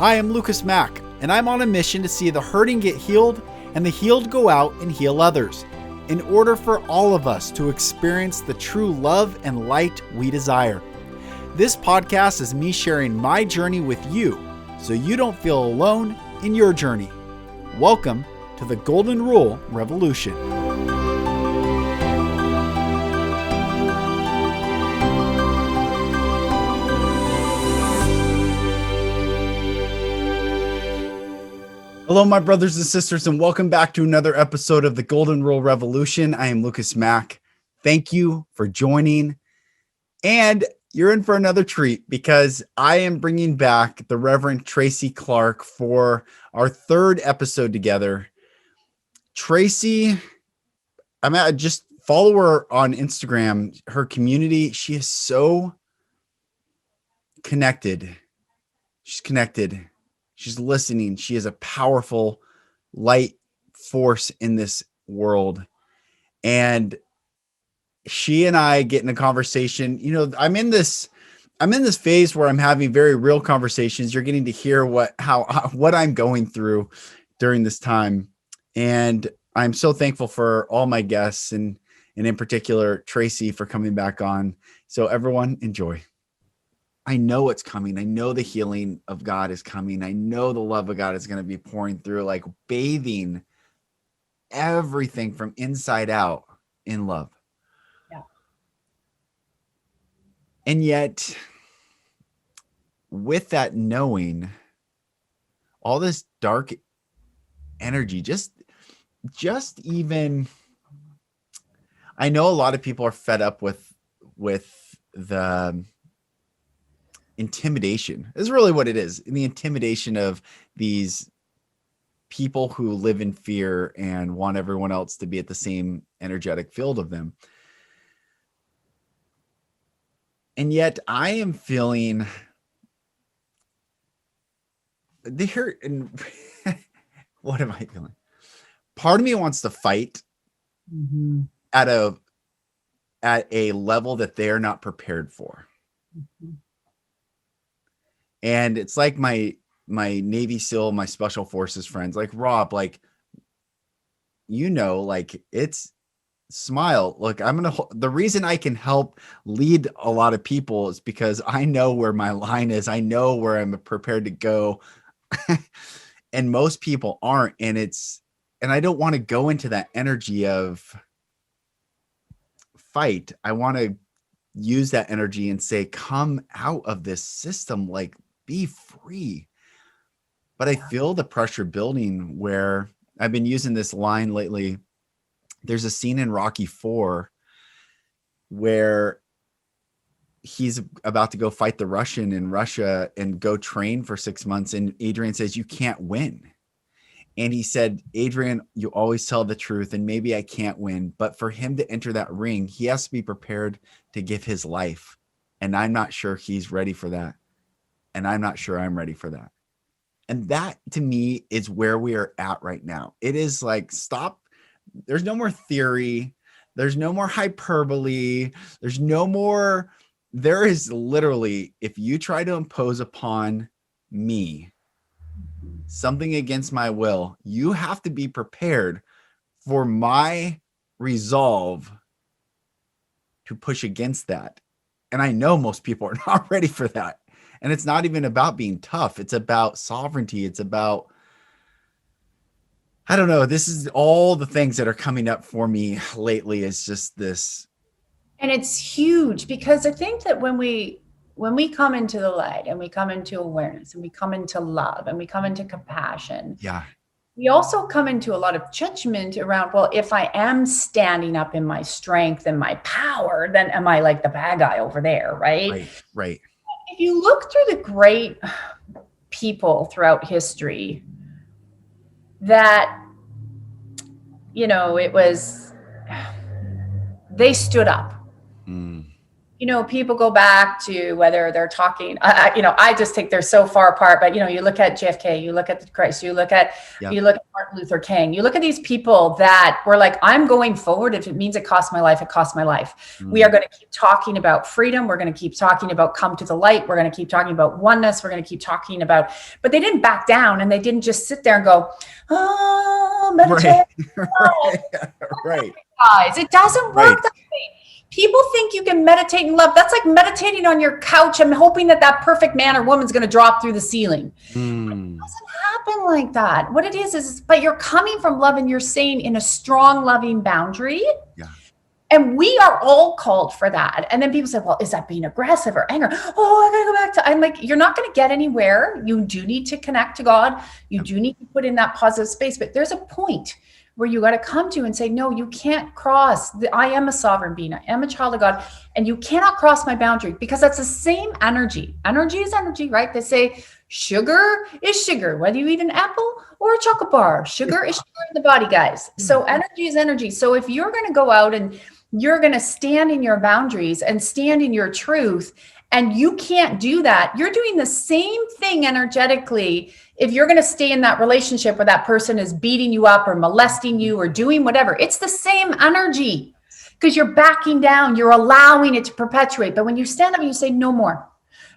Hi, I'm Lucas Mack, and I'm on a mission to see the hurting get healed and the healed go out and heal others, in order for all of us to experience the true love and light we desire. This podcast is me sharing my journey with you, so you don't feel alone in your journey. Welcome to the Golden Rule Revolution. Hello, my brothers and sisters, and welcome back to another episode of the Golden Rule Revolution. I am Lucas Mack. Thank you for joining. And you're in for another treat because I am bringing back the Reverend Tracy Clark for our third episode together. Tracy, just follow her on Instagram, her community. She is so connected. She's connected. She's listening. She is a powerful light force in this world. And she and I get in a conversation. You know, I'm in this phase where I'm having very real conversations. You're getting to hear what I'm going through during this time. And I'm so thankful for all my guests and in particular, Tracy, for coming back on. So everyone enjoy. I know it's coming. I know the healing of God is coming. I know the love of God is going to be pouring through, like bathing everything from inside out in love. Yeah. And yet, with that knowing, all this dark energy, just even, I know a lot of people are fed up with the intimidation is really what it is. The intimidation of these people who live in fear and want everyone else to be at the same energetic field of them. And yet I am feeling there. And what am I feeling? Part of me wants to fight at a level that they're not prepared for. Mm-hmm. And it's like my Navy SEAL, my special forces friends, like Rob, like, you know, like it's smile. Look, the reason I can help lead a lot of people is because I know where my line is. I know where I'm prepared to go. And most people aren't. And I don't want to go into that energy of fight. I want to use that energy and say, come out of this system, like be free. But I feel the pressure building where I've been using this line lately. There's a scene in Rocky IV where he's about to go fight the Russian in Russia and go train for 6 months. And Adrian says, you can't win. And he said, Adrian, you always tell the truth and maybe I can't win. But for him to enter that ring, he has to be prepared to give his life. And I'm not sure he's ready for that. And I'm not sure I'm ready for that. And that to me is where we are at right now. It is like, stop. There's no more theory. There's no more hyperbole. There is literally, if you try to impose upon me something against my will, you have to be prepared for my resolve to push against that. And I know most people are not ready for that. And it's not even about being tough. It's about sovereignty. It's about, I don't know. This is all the things that are coming up for me lately is just this. And it's huge because I think that when we come into the light and we come into awareness and we come into love and we come into compassion, yeah, we also come into a lot of judgment around, well, if I am standing up in my strength and my power, then am I like the bad guy over there, right? Right. If you look through the great people throughout history that, you know, they stood up. People go back to whether they're talking, I just think they're so far apart, but you look at JFK, you look at the Christ, you look at Yeah. Martin Luther King, you look at these people that were like, I'm going forward. If it means it costs my life, it costs my life. We are going to keep talking about freedom. We're going to keep talking about come to the light. We're going to keep talking about oneness. We're going to keep talking about, but they didn't back down, and they didn't just sit there and go, oh, meditate. Right. Right. Guys, it doesn't Right. work that way. People think you can meditate and love. That's like meditating on your couch and hoping that perfect man or woman's going to drop through the ceiling. It doesn't happen like that. What it is, but you're coming from love and you're saying in a strong, loving boundary. Yeah. And we are all called for that. And then people say, well, is that being aggressive or anger? Oh, I gotta go back to, I'm like, you're not going to get anywhere. You do need to connect to God. You do need to put in that positive space, but there's a point where you got to come to and say, no, you can't cross. I am a sovereign being. I am a child of God, and you cannot cross my boundary, because that's the same energy. Energy is energy, right? They say sugar is sugar, whether you eat an apple or a chocolate bar. Sugar is sugar in the body, guys. So energy is energy. So if you're going to go out and you're going to stand in your boundaries and stand in your truth, and you can't do that, you're doing the same thing energetically. If you're going to stay in that relationship where that person is beating you up or molesting you or doing whatever, it's the same energy, because you're backing down, you're allowing it to perpetuate. But when you stand up and you say, no more,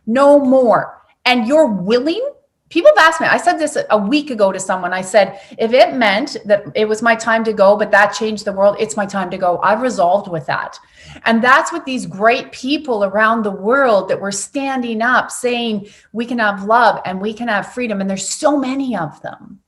no more, and you're willing, people have asked me, I said this a week ago to someone. I said, if it meant that it was my time to go, but that changed the world, it's my time to go. I've resolved with that. And that's what these great people around the world that were standing up saying, we can have love and we can have freedom. And there's so many of them.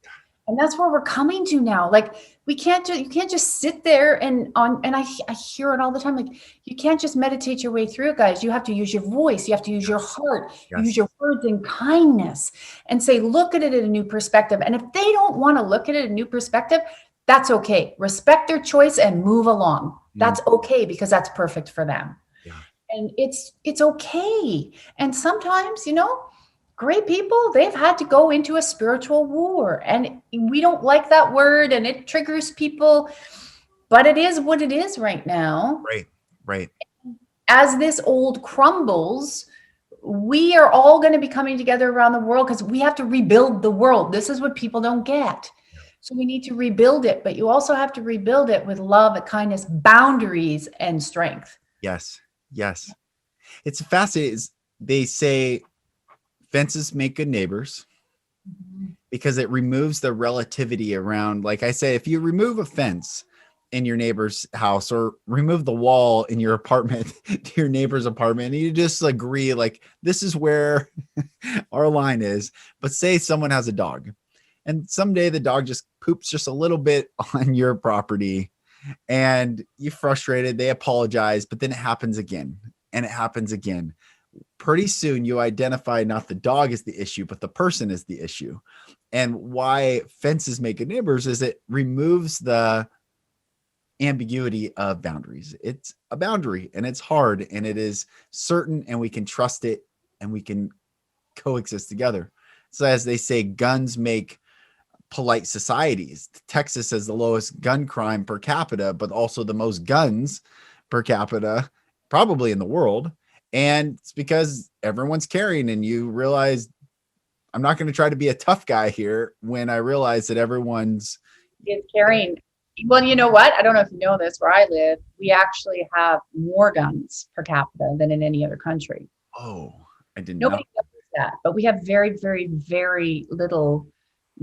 And that's where we're coming to now. Like, you can't just sit there and I hear it all the time. Like, you can't just meditate your way through it, guys. You have to use your voice. You have to use your heart, use your words in kindness, and say, look at it in a new perspective. And if they don't want to look at it in a new perspective, that's okay. Respect their choice and move along. That's okay, because that's perfect for them. Yeah. And it's okay. And sometimes, great people, they've had to go into a spiritual war, and we don't like that word, and it triggers people, but it is what it is right now. Right. As this old crumbles, we are all going to be coming together around the world, because we have to rebuild the world. This is what people don't get. So we need to rebuild it, but you also have to rebuild it with love and kindness, boundaries, and strength. Yes. It's fascinating. They say fences make good neighbors, because it removes the relativity around. Like I say, if you remove a fence in your neighbor's house, or remove the wall in your apartment to your neighbor's apartment, and you just agree, like, this is where our line is. But say someone has a dog, and someday the dog just poops just a little bit on your property, and you're frustrated, they apologize, but then it happens again, and it happens again. Pretty soon you identify not the dog is the issue, but the person is the issue. And why fences make good neighbors is it removes the ambiguity of boundaries. It's a boundary, and it's hard, and it is certain, and we can trust it, and we can coexist together. So as they say, guns make polite societies. Texas has the lowest gun crime per capita, but also the most guns per capita probably in the world. And it's because everyone's carrying, and you realize, I'm not going to try to be a tough guy here when I realize that everyone's carrying. Well, you know what? I don't know if you know this, where I live, we actually have more guns per capita than in any other country. Oh, I didn't know. Nobody knows that, but we have very, very, very little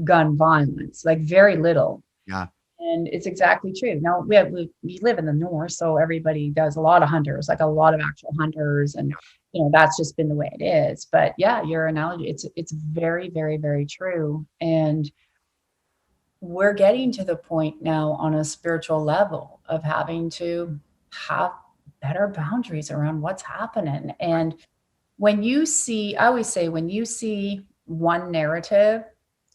gun violence, like very little. Yeah. And it's exactly true. Now we live in the north, so everybody does a lot of hunters, like a lot of actual hunters, and that's just been the way it is. But yeah, your analogy, it's very, very, very true. And we're getting to the point now on a spiritual level of having to have better boundaries around what's happening. And when you see, I always say, when you see one narrative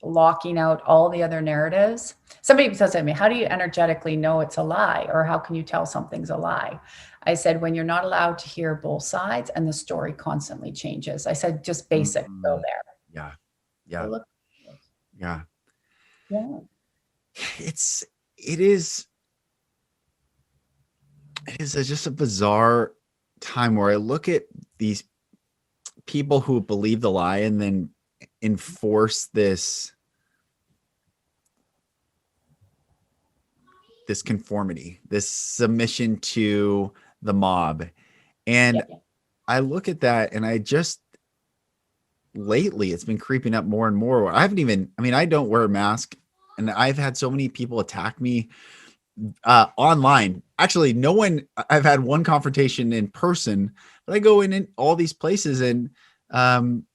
locking out all the other narratives. Somebody says to me, how do you energetically know it's a lie? Or how can you tell something's a lie? I said, when you're not allowed to hear both sides and the story constantly changes. I said, just basic, go there. Yeah. So Yeah. It is just a bizarre time where I look at these people who believe the lie and then enforce this conformity, this submission to the mob. And Yeah. I look at that and I just, lately it's been creeping up more and more. I don't wear a mask, and I've had so many people attack me online. Actually, no one, I've had one confrontation in person, but I go in all these places and I'm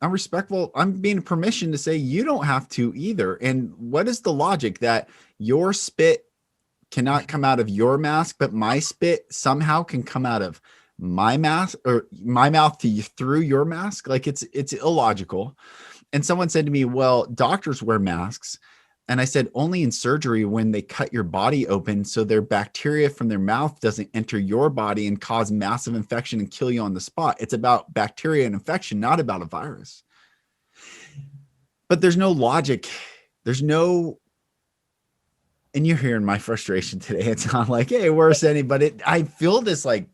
respectful. I'm being permission to say you don't have to either. And what is the logic that your spit cannot come out of your mask, but my spit somehow can come out of my mask, or my mouth to you through your mask? Like, it's illogical. And someone said to me, well, doctors wear masks. And I said, only in surgery, when they cut your body open so their bacteria from their mouth doesn't enter your body and cause massive infection and kill you on the spot. It's about bacteria and infection, not about a virus. But there's no logic. There's no, and you're hearing my frustration today. It's not like, hey, where's anybody? I feel this like,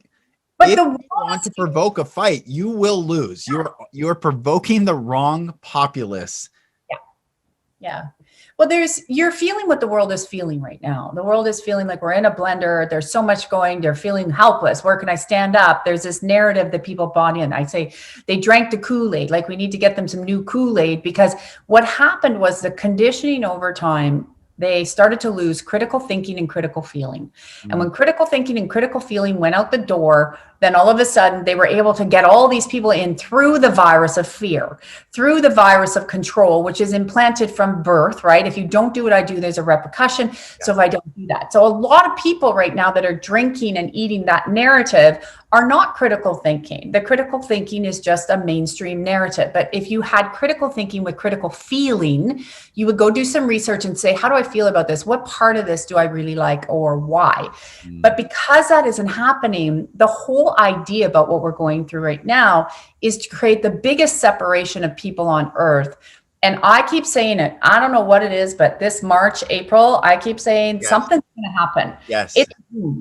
But if the you want to provoke a fight, you will lose. You're provoking the wrong populace. Yeah. Well, you're feeling what the world is feeling right now. The world is feeling like we're in a blender. There's so much going. They're feeling helpless. Where can I stand up? There's this narrative that people bought in. I say they drank the Kool-Aid. Like, we need to get them some new Kool-Aid, because what happened was the conditioning over time. They started to lose critical thinking and critical feeling. And when critical thinking and critical feeling went out the door, then all of a sudden they were able to get all these people in through the virus of fear, through the virus of control, which is implanted from birth, right? If you don't do what I do, there's a repercussion. Yeah. So if I don't do that. So a lot of people right now that are drinking and eating that narrative are not critical thinking. The critical thinking is just a mainstream narrative. But if you had critical thinking with critical feeling, you would go do some research and say, how do I feel about this? What part of this do I really like, or why? But because that isn't happening, the whole idea about what we're going through right now is to create the biggest separation of people on earth. And I keep saying it. I don't know what it is, but this March, April, I keep saying something's going to happen. Yes.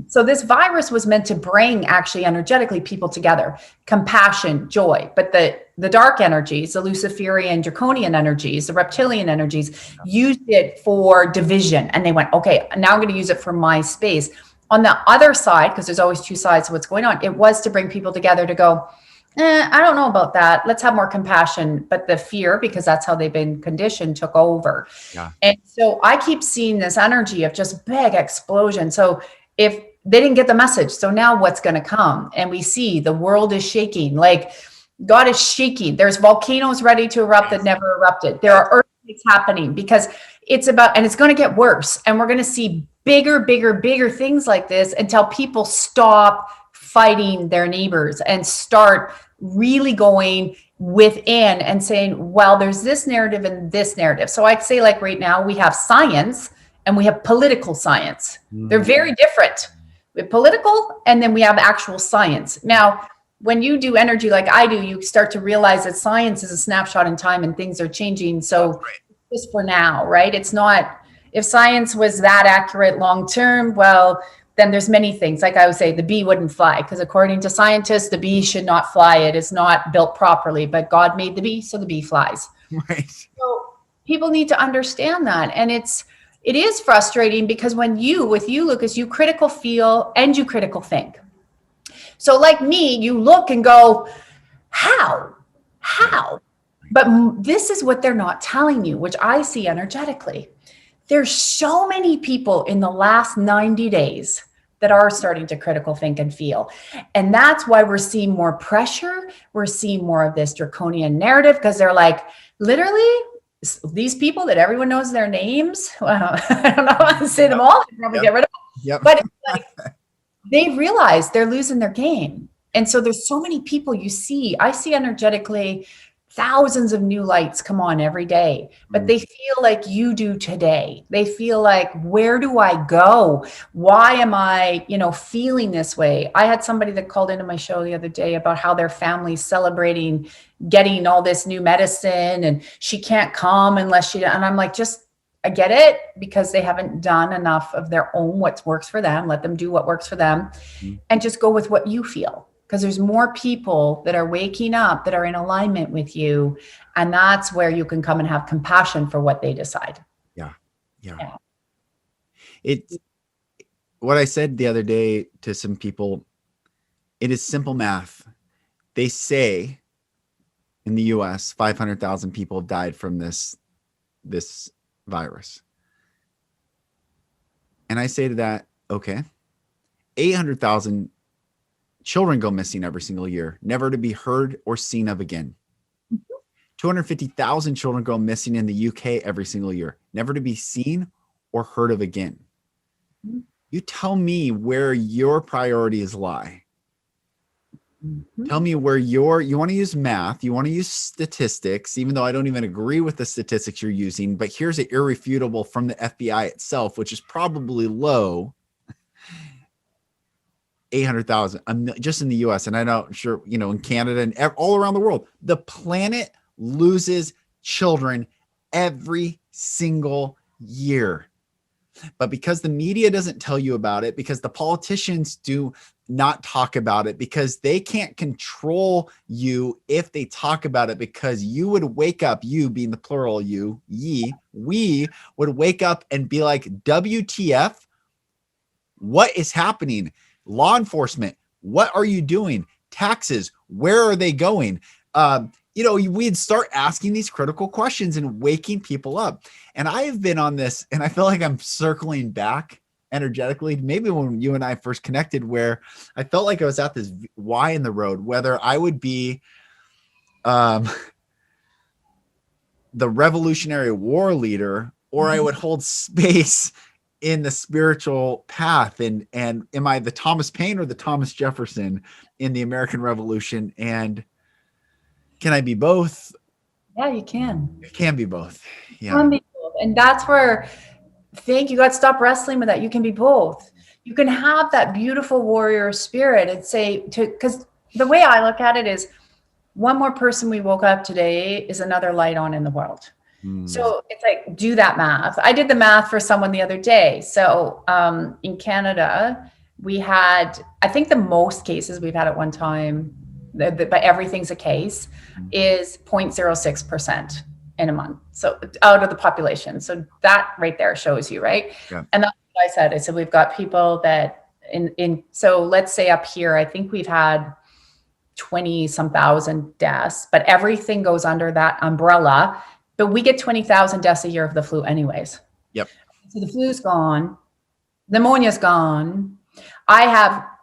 So this virus was meant to bring, actually, energetically, people together, compassion, joy. But the dark energies, the Luciferian, draconian energies, the reptilian energies, used it for division. And they went, okay, now I'm going to use it for my space. On the other side, because there's always two sides of what's going on, it was to bring people together to go, I don't know about that. Let's have more compassion. But the fear, because that's how they've been conditioned, took over. Yeah. And so I keep seeing this energy of just big explosion. So if they didn't get the message, so now what's going to come? And we see the world is shaking. Like, God is shaking. There's volcanoes ready to erupt that never erupted. There are earthquakes happening, because it's about, and it's going to get worse. And we're going to see bigger things like this until people stop fighting their neighbors and start really going within and saying, well, there's this narrative and this narrative. So I'd say, like, right now we have science and we have political science. They're very different. We have political, and then we have actual science. Now, when you do energy like I do, you start to realize that science is a snapshot in time and things are changing. So just for now, right? It's not, if science was that accurate long term, well, then there's many things. Like I would say, the bee wouldn't fly, because according to scientists, the bee should not fly. It is not built properly, but God made the bee, so the bee flies. Right. So people need to understand that. And it is frustrating, because with you, Lucas, you critical feel and you critical think. So like me, you look and go, how? But this is what they're not telling you, which I see energetically. There's so many people in the last 90 days that are starting to critical think and feel. And that's why we're seeing more pressure. We're seeing more of this draconian narrative, because they're like, literally, these people that everyone knows their names. Well, I don't know how to say them all. I probably get rid of them. But it's like, they realize they're losing their game. And so there's so many people I see energetically thousands of new lights come on every day, but they feel like you do today. They feel like, where do I go? Why am I, feeling this way? I had somebody that called into my show the other day about how their family's celebrating getting all this new medicine, and she can't come unless and I'm like, just I get it, because they haven't done enough of their own what works for them. Let them do what works for them, Mhm. and just go with what you feel. Because there's more people that are waking up that are in alignment with you. And that's where you can come and have compassion for what they decide. Yeah. Yeah. Yeah. It's what I said the other day to some people. It is simple math. They say in the US, 500,000 people have died from this virus. And I say to that, okay, 800,000 children go missing every single year, never to be heard or seen of again. 250,000 children go missing in the UK every single year, never to be seen or heard of again. You tell me where your priorities lie. Mm-hmm. Tell me where you want to use math, you want to use statistics, even though I don't even agree with the statistics you're using, but here's an irrefutable from the FBI itself, which is probably low. 800,000 just in the US. And I'm not sure, in Canada and all around the world, the planet loses children every single year. But because the media doesn't tell you about it, because the politicians do not talk about it, because they can't control you if they talk about it, because you would wake up, you being the plural, you, ye, we would wake up and be like, WTF? What is happening? Law enforcement, what are you doing? Taxes, where are they going? We'd start asking these critical questions and waking people up. And I have been on this, and I feel like I'm circling back energetically, maybe when you and I first connected, where I felt like I was at this Y in the road, whether I would be the Revolutionary War leader, or I would hold space in the spiritual path. And am I the Thomas Paine or the Thomas Jefferson in the American Revolution? And can I be both? Yeah, you can. It can be both. You Yeah. can be both. And that's where you got to stop wrestling with that. You can be both. You can have that beautiful warrior spirit and say because the way I look at it is, one more person we woke up today is another light on in the world. So it's like, do that math. I did the math for someone the other day. So in Canada, we had, I think the most cases we've had at one time, but everything's a case, is 0.06% in a month. So out of the population. So that right there shows you, right? Yeah. And that's what I said. I said, we've got people that so let's say up here, I think we've had 20 some thousand deaths, but everything goes under that umbrella. But we get 20,000 deaths a year of the flu anyways. Yep. So the flu's gone, pneumonia's gone. I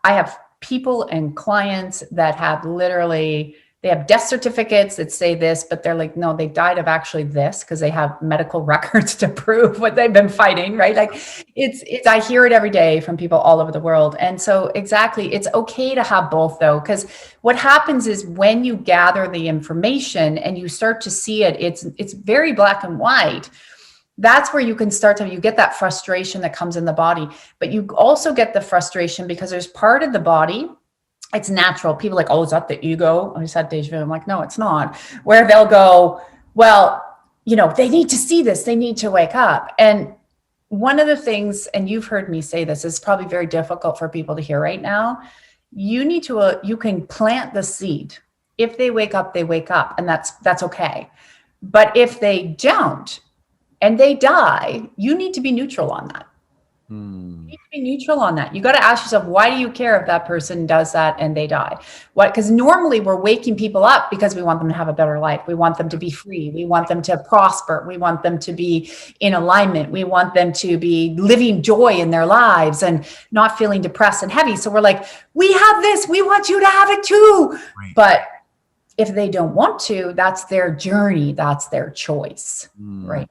have people and clients that have literally, they have death certificates that say this, but they're like, no, they died of actually this, because they have medical records to prove what they've been fighting, right? Like it's I hear it every day from people all over the world. And so exactly, it's okay to have both though, because what happens is when you gather the information and you start to see it, it's very black and white. That's where you can start to, you get that frustration that comes in the body, but you also get the frustration because there's part of the body, it's natural. People are like, oh, is that the ego? I just had deja vu. I'm like, no, it's not. Where they'll go, well, they need to see this. They need to wake up. And one of the things, and you've heard me say this, is probably very difficult for people to hear right now. You need to, you can plant the seed. If they wake up, they wake up, and that's okay. But if they don't and they die, you need to be neutral on that. You need to be neutral on that. You got to ask yourself, why do you care if that person does that and they die? What? Because normally we're waking people up because we want them to have a better life. We want them to be free. We want them to prosper. We want them to be in alignment. We want them to be living joy in their lives and not feeling depressed and heavy. So we're like, we have this. We want you to have it too. Right. But if they don't want to, that's their journey. That's their choice. Right.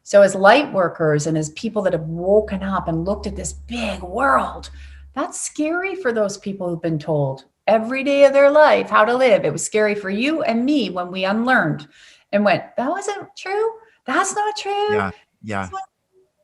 So as light workers and as people that have woken up and looked at this big world, that's scary for those people who've been told every day of their life how to live. It was scary for you and me when we unlearned and went, that wasn't true. That's not true. Yeah. Yeah.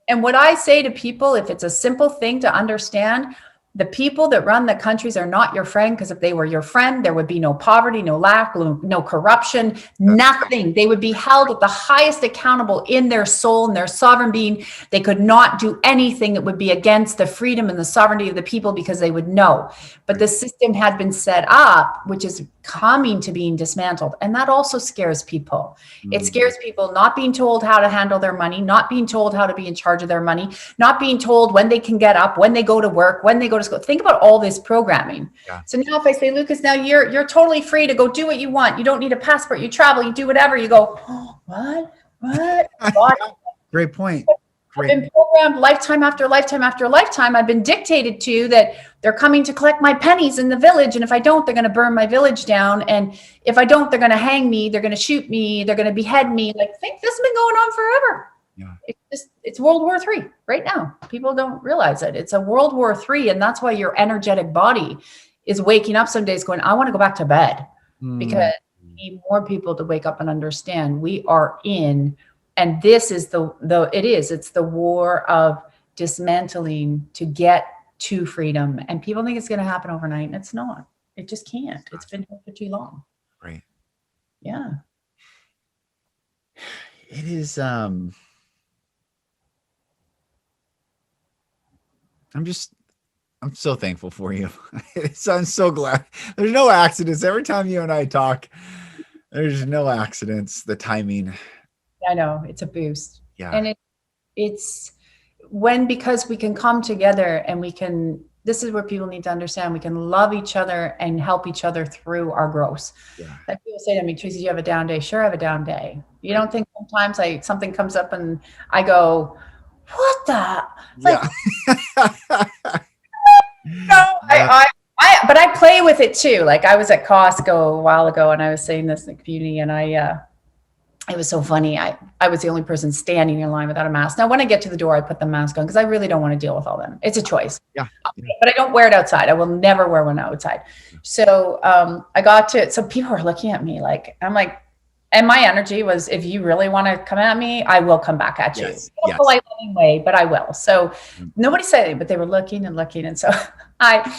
And what I say to people, if it's a simple thing to understand, The people that run the countries are not your friend, because if they were your friend, there would be no poverty, no lack, no corruption, nothing. They would be held at the highest accountable in their soul and their sovereign being. They could not do anything that would be against the freedom and the sovereignty of the people, because they would know. But the system had been set up, which is coming to being dismantled. And that also scares people. It scares people not being told how to handle their money, not being told how to be in charge of their money, not being told when they can get up, when they go to work, when they go to school. Think about all this programming. Yeah. So now if I say, Lucas, now you're totally free to go do what you want. You don't need a passport. You travel, you do whatever. You go, oh, what? God. Great point. I've been programmed lifetime after lifetime after lifetime. I've been dictated to that they're coming to collect my pennies in the village. And if I don't, they're going to burn my village down. And if I don't, they're going to hang me. They're going to shoot me. They're going to behead me. Like, think this has been going on forever. Yeah. It's World War III right now. People don't realize it. It's a World War III. And that's why your energetic body is waking up some days going, I want to go back to bed, because we need more people to wake up and understand we are in. And this is it's the war of dismantling to get to freedom. And people think it's going to happen overnight, and it's not. It just can't. It's been here for too long. Right. Yeah. It is, I'm so thankful for you. I'm so glad. There's no accidents. Every time you and I talk, there's no accidents. The timing. I know, it's a boost. Yeah. And it's because we can come together and this is where people need to understand, we can love each other and help each other through our growth. Yeah. Like people say to me, Tracy, do you have a down day? Sure, I have a down day. You don't think sometimes something comes up and I go, what the? Like, no, but I play with it too. Like I was at Costco a while ago and I was saying this in the community, and it was so funny. I was the only person standing in line without a mask. Now, when I get to the door, I put the mask on because I really don't want to deal with all them. It's a choice. Yeah. But I don't wear it outside. I will never wear one outside. So I got to it. So people were looking at me like, I'm like, and my energy was, if you really want to come at me, I will come back at you. Yes. In a polite way, but I will. So nobody said anything, but they were looking and looking. And so I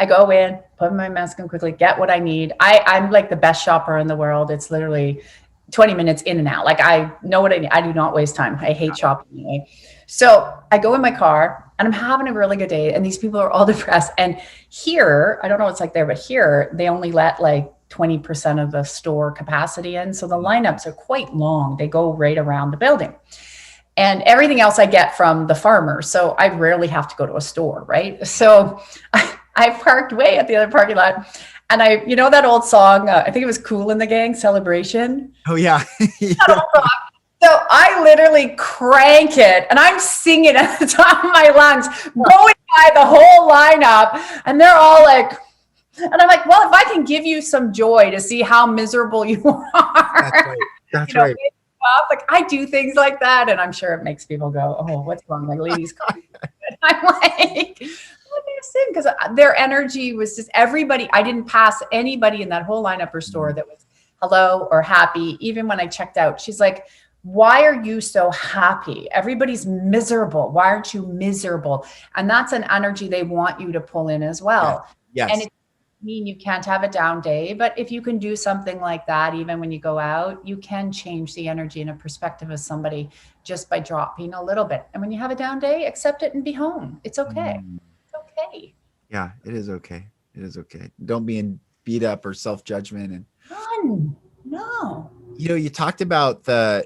go in, put my mask on quickly, get what I need. I'm like the best shopper in the world. It's literally 20 minutes in and out. Like I know what I need. I do not waste time. I hate shopping anyway. So I go in my car and I'm having a really good day. And these people are all depressed. And here, I don't know what it's like there, but here they only let like 20% of the store capacity in. So the lineups are quite long. They go right around the building. And everything else I get from the farmers. So I rarely have to go to a store, right? So I parked way at the other parking lot. And that old song, I think it was Kool and the Gang, Celebration. Oh, yeah. Yeah. So I literally crank it and I'm singing at the top of my lungs, going by the whole lineup. And they're all like, and I'm like, well, if I can give you some joy to see how miserable you are. That's right. Like I do things like that. And I'm sure it makes people go, oh, what's wrong? Like ladies. I'm like, because their energy was just everybody. I didn't pass anybody in that whole lineup or store that was hello or happy. Even when I checked out, she's like, why are you so happy? Everybody's miserable. Why aren't you miserable? And that's an energy they want you to pull in as well. Yeah. Yes. And it doesn't mean you can't have a down day, but if you can do something like that, even when you go out, you can change the energy and a perspective of somebody just by dropping a little bit. And when you have a down day, accept it and be home. It's okay. Okay. Yeah, it is okay. It is okay. Don't be beat up or self-judgment. And no. You talked about the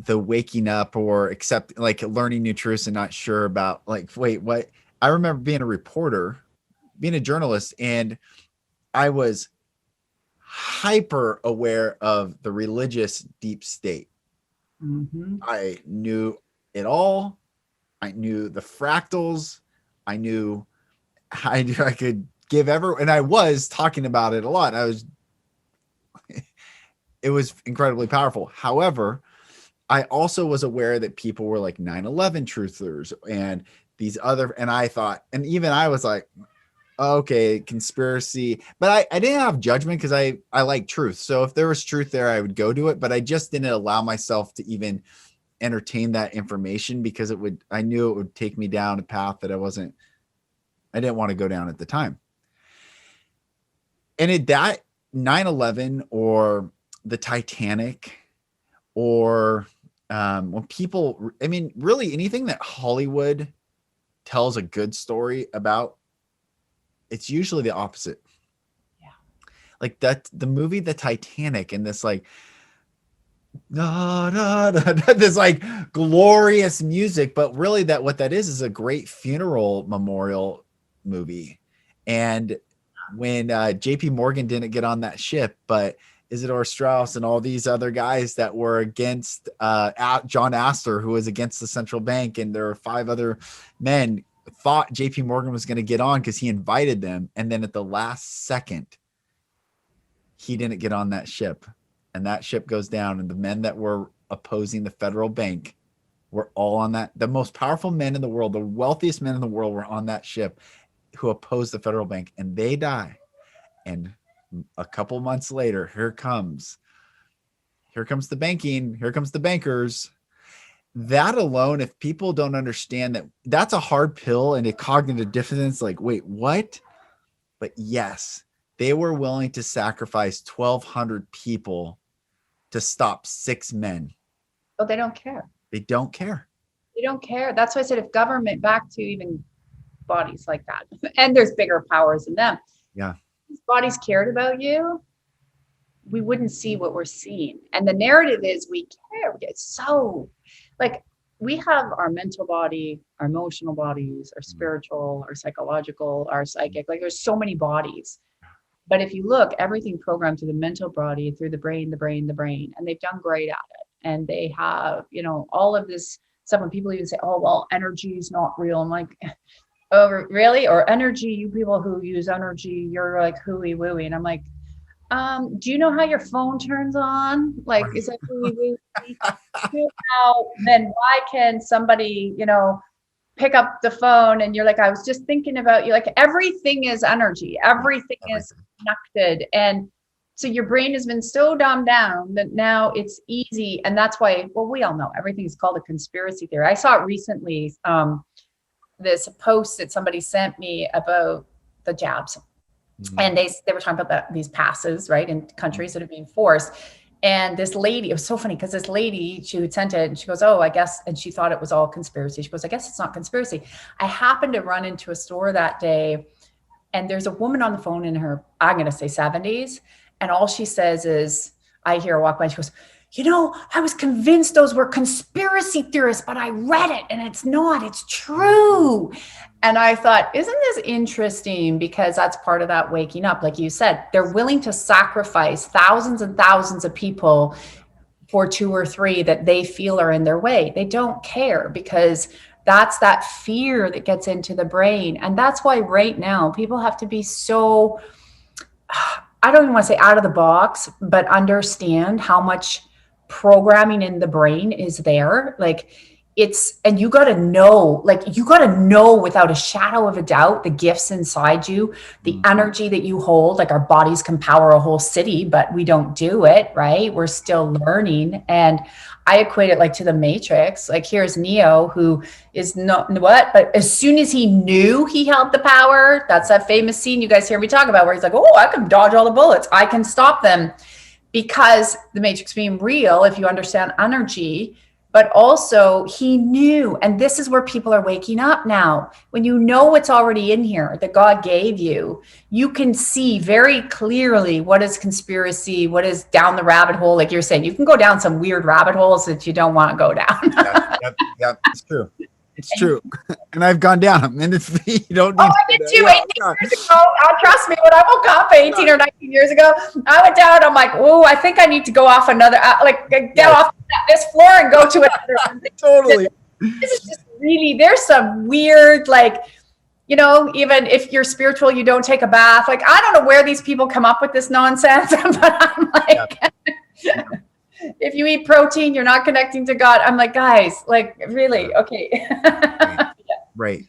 waking up or accept, like learning new truths and not sure about like, wait, what? I remember being a reporter, being a journalist, and I was hyper aware of the religious deep state. Mm-hmm. I knew it all. I knew the fractals. I knew I could give and I was talking about it a lot. It was incredibly powerful. However, I also was aware that people were like 9/11 truthers and these other, and I thought, and even I was like, okay, conspiracy, but I didn't have judgment because I like truth. So if there was truth there, I would go to it, but I just didn't allow myself to even entertain that information because I knew it would take me down a path that I I didn't want to go down at the time. And that 9/11 or the Titanic or when people, I mean, really anything that Hollywood tells a good story about, it's usually the opposite. Yeah. Like that, the movie The Titanic, and this like this like glorious music, but really that what that is a great funeral memorial movie. And when JP Morgan didn't get on that ship, but Isidore Strauss and all these other guys that were against John Astor, who was against the central bank, and there were 5 other men, thought JP Morgan was going to get on because he invited them, and then at the last second he didn't get on that ship, and that ship goes down, and the men that were opposing the federal bank were all on that. The most powerful men in the world, the wealthiest men in the world, were on that ship who opposed the federal bank, and they die. And a couple months later, here comes the banking, here comes the bankers. That alone, if people don't understand that, that's a hard pill and a cognitive dissonance. Like, wait, what? But yes, they were willing to sacrifice 1,200 people to stop 6 men. But they don't care. They don't care. They don't care. That's why I said if government, back to even bodies like that, and there's bigger powers than them. Yeah. These bodies cared about you, we wouldn't see what we're seeing. And the narrative is we care. It's so like we have our mental body, our emotional bodies, our spiritual, our psychological, our psychic. Like there's so many bodies. But if you look, everything programmed through the mental body, through the brain, and they've done great at it. And they have, you know, all of this stuff. When people even say, oh, well, energy is not real. I'm like, oh, really? Or energy, you people who use energy, you're like hooey wooey. And I'm like, do you know how your phone turns on? Like, is that hooey wooey? How, then why can somebody, you know, pick up the phone and you're like, I was just thinking about you. Like everything is energy. Everything is connected. And so your brain has been so dumbed down that now it's easy. And that's why, well, we all know everything is called a conspiracy theory. I saw it recently, this post that somebody sent me about the jabs. Mm-hmm. And they were talking about these passes, right, in countries that are being forced. And this lady, it was so funny because this lady, she would sent it and she goes, oh, I guess, and she thought it was all conspiracy. She goes, I guess it's not conspiracy. I happened to run into a store that day and there's a woman on the phone in her, I'm going to say 70s. And all she says is, I hear her walk by and she goes, you know, I was convinced those were conspiracy theorists, but I read it and it's not, it's true. And I thought, isn't this interesting? Because that's part of that waking up. Like you said, they're willing to sacrifice thousands and thousands of people for 2 or 3 that they feel are in their way. They don't care because that's that fear that gets into the brain. And that's why right now people have to be so, I don't even want to say out of the box, but understand how much programming in the brain is there. Like it's, and you got to know, like you got to know without a shadow of a doubt, the gifts inside you, the energy that you hold. Like our bodies can power a whole city, but we don't do it, right? We're still learning. And I equate it like to the Matrix. Like here's Neo, who is not what, but as soon as he knew he held the power, that's that famous scene you guys hear me talk about where he's like, oh, I can dodge all the bullets. I can stop them. Because the Matrix being real, if you understand energy, but also he knew, and this is where people are waking up now. When you know what's already in here that God gave you, you can see very clearly what is conspiracy, what is down the rabbit hole. Like you're saying, you can go down some weird rabbit holes that you don't want to go down. Yep, it's true. It's true. And I've gone down them. And it's, you don't need I did too 18 years ago. Trust me, when I woke up 18 or 19 years ago, I went down. I'm like, oh, I think I need to go off another, get off this floor and go to another one. Totally. This is just really, there's some weird, like, you know, even if you're spiritual, you don't take a bath. Like, I don't know where these people come up with this nonsense, but I'm like, if you eat protein, you're not connecting to God. I'm like, guys, like really? Okay. Right.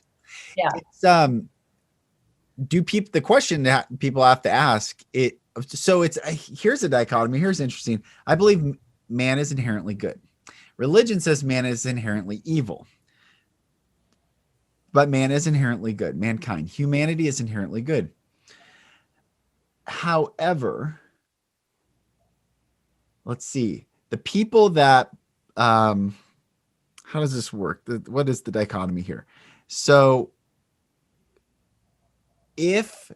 Yeah. It's, the question that people have to ask it. So it's, here's a dichotomy. Here's interesting. I believe man is inherently good. Religion says man is inherently evil. But man is inherently good. Mankind, humanity is inherently good. However, let's see. The people that, how does this work? What is the dichotomy here? So if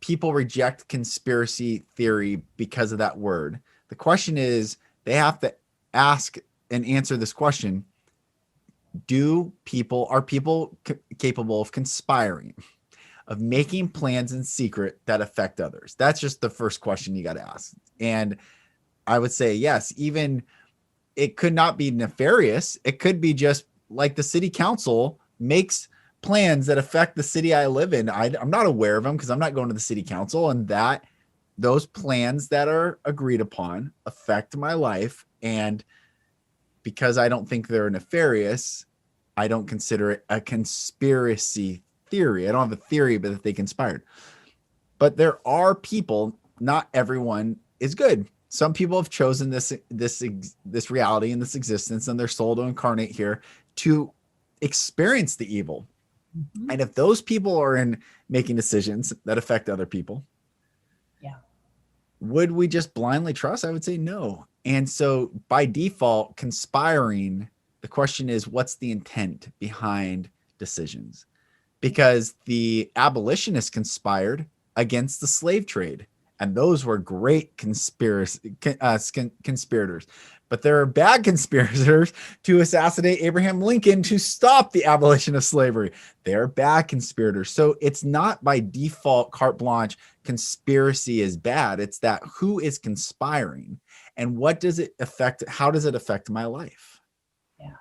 people reject conspiracy theory because of that word, the question is they have to ask and answer this question. Are people capable of conspiring, of making plans in secret that affect others? That's just the first question you got to ask. And I would say yes, even it could not be nefarious. It could be just like the city council makes plans that affect the city I live in. I'm not aware of them because I'm not going to the city council, and that those plans that are agreed upon affect my life. And because I don't think they're nefarious, I don't consider it a conspiracy theory. I don't have a theory, but that they conspired. But there are people, not everyone is good. Some people have chosen this reality and this existence and their soul to incarnate here to experience the evil. Mm-hmm. And if those people are in making decisions that affect other people, Yeah. would we just blindly trust? I would say no. And so by default, conspiring, the question is, what's the intent behind decisions? Because the abolitionists conspired against the slave trade, and those were great conspirators. But there are bad conspirators to assassinate Abraham Lincoln to stop the abolition of slavery. They're bad conspirators. So it's not by default carte blanche conspiracy is bad. It's that who is conspiring and what does it affect? How does it affect my life? Yeah.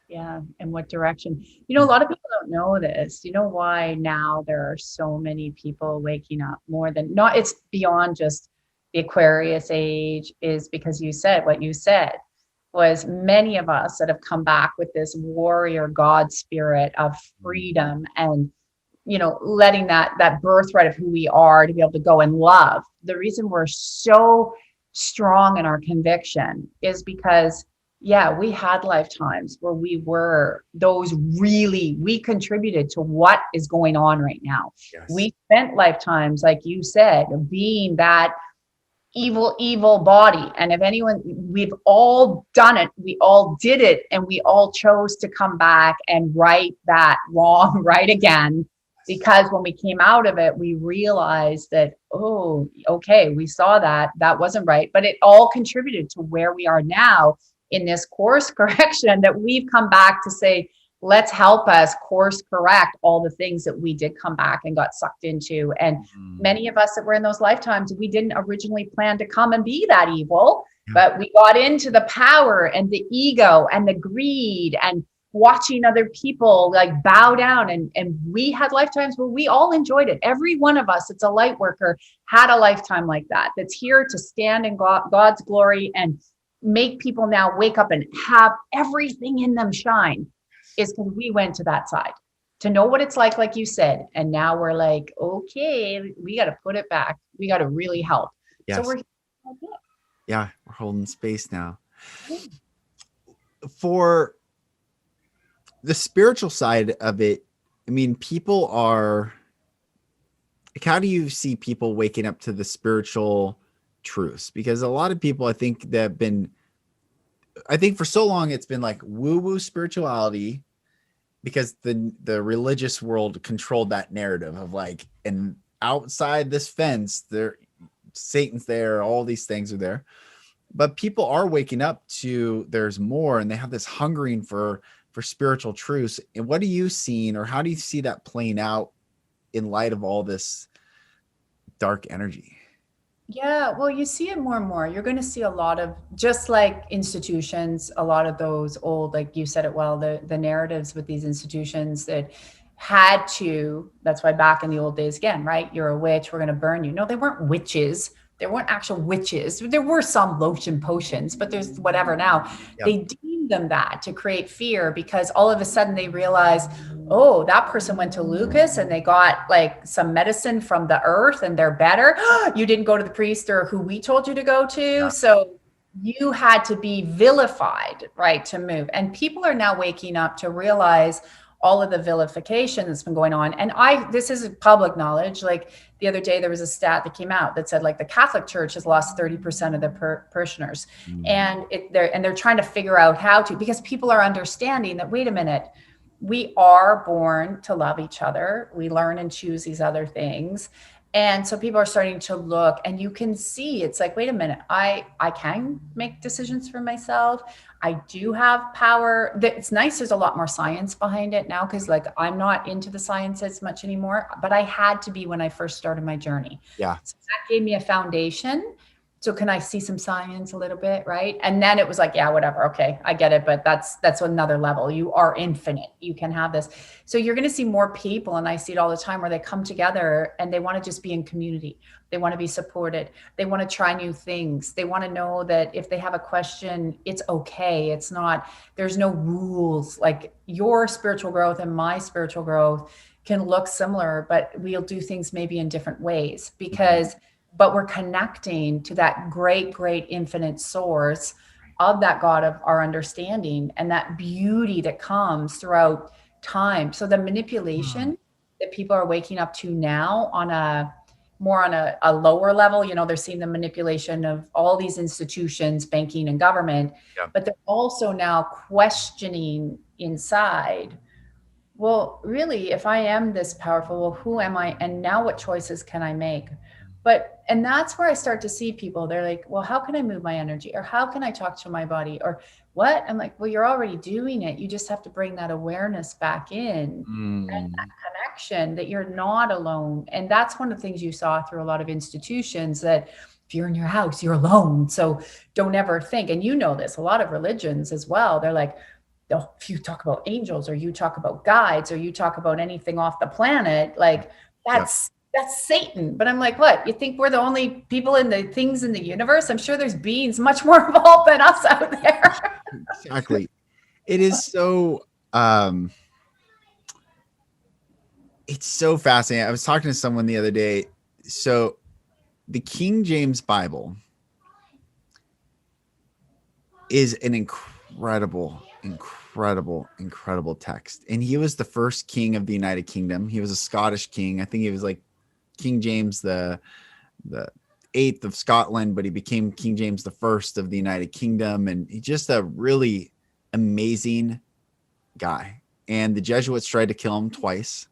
Yeah. In what direction? A lot of people don't know this. You know why now there are so many people waking up more than not? It's beyond just the Aquarius age, is because you said what you said was many of us that have come back with this warrior God spirit of freedom and letting that birthright of who we are to be able to go and love. The reason we're so strong in our conviction is because, yeah, we had lifetimes where we were we contributed to what is going on right now. Yes. We spent lifetimes, like you said, being that evil body. And if anyone, we've all done it, we all did it, and we all chose to come back and right that wrong right again. Because when we came out of it, we realized that, oh, okay, we saw that wasn't right, but it all contributed to where we are now in this course correction that we've come back to say, let's help us course correct all the things that we did come back and got sucked into. And many of us that were in those lifetimes, we didn't originally plan to come and be that evil, but we got into the power and the ego and the greed and watching other people like bow down. And we had lifetimes where we all enjoyed it. Every one of us, it's a light worker, had a lifetime like that, that's here to stand in God's glory and make people now wake up and have everything in them shine, is because we went to that side to know what it's like you said. And now we're like, okay, we got to put it back. We got to really help. Yes. So we're holding space now. For the spiritual side of it, I mean, people are, like, how do you see people waking up to the spiritual truths? Because a lot of people, I think for so long, it's been like woo-woo spirituality, because the religious world controlled that narrative of like, and outside this fence, Satan's there, all these things are there. But people are waking up to there's more, and they have this hungering for spiritual truths. And what are you seeing, or how do you see that playing out in light of all this dark energy? yeah, well, you see it more and more. You're going to see a lot of, just like institutions, a lot of those old, like you said it well, the narratives with these institutions that had to, that's why back in the old days, again, right? You're a witch, we're going to burn you. No, they weren't witches. There weren't actual witches. There were some lotion potions, but there's whatever now. Yep. They deemed them that to create fear, because all of a sudden they realize, oh, that person went to Lucas and they got like some medicine from the earth and they're better. You didn't go to the priest or who we told you to go to. Yeah. So you had to be vilified, right, to move. And people are now waking up to realize all of the vilification that's been going on. And this is public knowledge. Like the other day, there was a stat that came out that said like the Catholic Church has lost 30% of their parishioners. And they're trying to figure out how to, because people are understanding that, wait a minute, we are born to love each other. We learn and choose these other things. And so people are starting to look, and you can see it's like, wait a minute, I can make decisions for myself. I do have power. It's nice. There's a lot more science behind it now, because like I'm not into the science as much anymore, but I had to be when I first started my journey. Yeah. So that gave me a foundation. So can I see some science a little bit, right? And then it was like, yeah, whatever. Okay, I get it, but that's another level. You are infinite. You can have this. So you're going to see more people, and I see it all the time, where they come together and they want to just be in community. They want to be supported. They want to try new things. They want to know that if they have a question, it's okay. It's not, there's no rules. Like your spiritual growth and my spiritual growth can look similar, but we'll do things maybe in different ways, because but we're connecting to that great, great infinite source of that God of our understanding, and that beauty that comes throughout time. So the manipulation that people are waking up to now on a more on a lower level, they're seeing the manipulation of all these institutions, banking and government, but they're also now questioning inside, well, really, if I am this powerful, well, who am I? And now what choices can I make? And that's where I start to see people. They're like, well, how can I move my energy? Or how can I talk to my body? Or what? I'm like, well, you're already doing it. You just have to bring that awareness back in and that connection that you're not alone. And that's one of the things you saw through a lot of institutions, that if you're in your house, you're alone. So don't ever think, and this, a lot of religions as well, they're like, if you talk about angels, or you talk about guides, or you talk about anything off the planet, like that's Satan. But I'm like, what? You think we're the only people in the things in the universe? I'm sure there's beings much more evolved than us out there. Exactly. It is so it's so fascinating. I was talking to someone the other day. So the King James Bible is an incredible text. And he was the first king of the United Kingdom. He was a Scottish king. I think he was like King James the 8th of Scotland, but he became King James the 1st of the United Kingdom. And he's just a really amazing guy. And the Jesuits tried to kill him twice.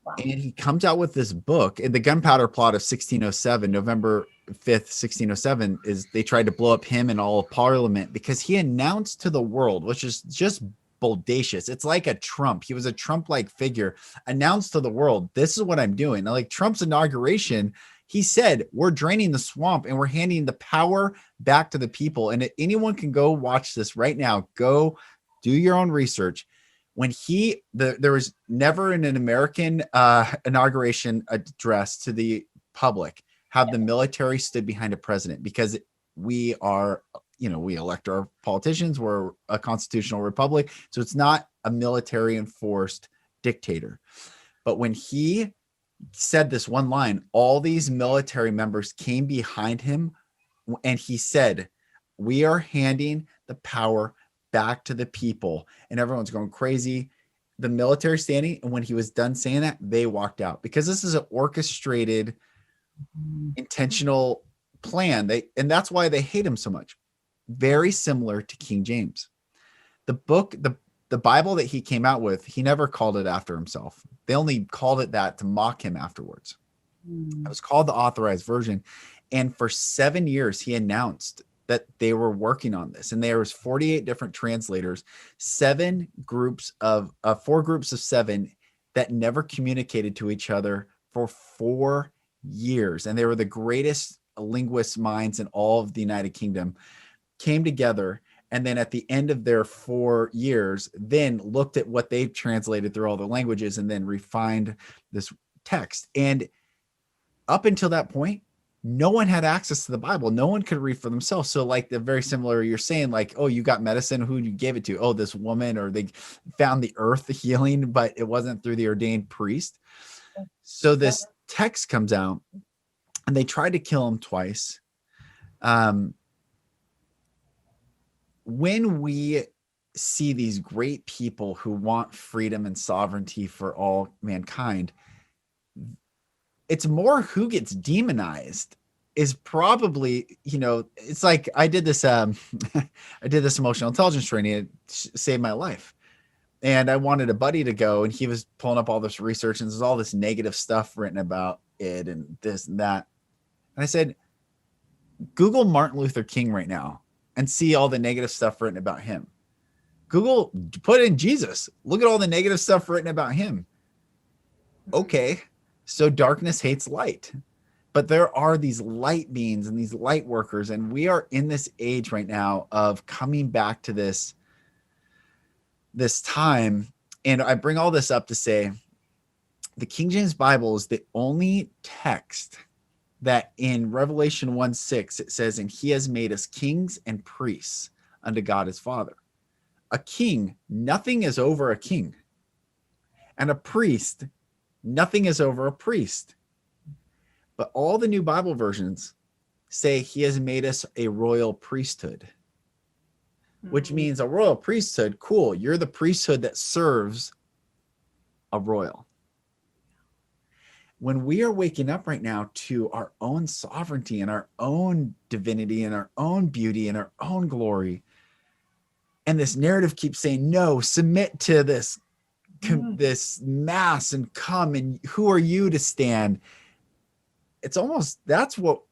Wow. And he comes out with this book, and the gunpowder plot of 1607, November 5th, 1607, is they tried to blow up him and all of Parliament because he announced to the world, which is just bodacious. It's like a Trump. He was a Trump-like figure, announced to the world, this is what I'm doing. Now, like Trump's inauguration, he said, we're draining the swamp and we're handing the power back to the people. And anyone can go watch this right now. Go do your own research. When there was never in an American inauguration address to the public have the military stood behind a president, because we are, we elect our politicians. We're a constitutional republic. So it's not a military enforced dictator. But when he said this one line, all these military members came behind him, and he said, we are handing the power back to the people. And everyone's going crazy. The military standing, and when he was done saying that, they walked out, because this is an orchestrated, intentional plan. And that's why they hate him so much. Very similar to King James. The book, the Bible that he came out with, he never called it after himself. They only called it that to mock him afterwards. It was called the Authorized Version. And for 7 years, he announced that they were working on this. And there was 48 different translators, 4 groups of 7 that never communicated to each other for 4 years. And they were the greatest linguist minds in all of the United Kingdom, came together. And then at the end of their 4 years, then looked at what they translated through all the languages and then refined this text. And up until that point, no one had access to the Bible. No one could read for themselves. So like the very similar, you're saying like, oh, you got medicine. Who you gave it to? Oh, this woman, or they found the earth healing, but it wasn't through the ordained priest. So this text comes out, and they tried to kill him twice. When we see these great people who want freedom and sovereignty for all mankind, it's more who gets demonized is probably, it's like I did this I did this emotional intelligence training. It saved my life. And I wanted a buddy to go, and he was pulling up all this research, and there's all this negative stuff written about it and this and that. And I said, Google Martin Luther King right now and see all the negative stuff written about him. Google, put in Jesus. Look at all the negative stuff written about him. Okay, so darkness hates light. But there are these light beings and these light workers, and we are in this age right now of coming back to this time. And I bring all this up to say the King James Bible is the only text that in Revelation 1:6 it says, and he has made us kings and priests unto God his Father. A king, nothing is over a king. And a priest, nothing is over a priest. But all the new Bible versions say he has made us a royal priesthood, which means a royal priesthood. Cool. You're the priesthood that serves a royal. When we are waking up right now to our own sovereignty and our own divinity and our own beauty and our own glory, and this narrative keeps saying, no, submit to this, this mass and come, and who are you to stand? It's almost, that's what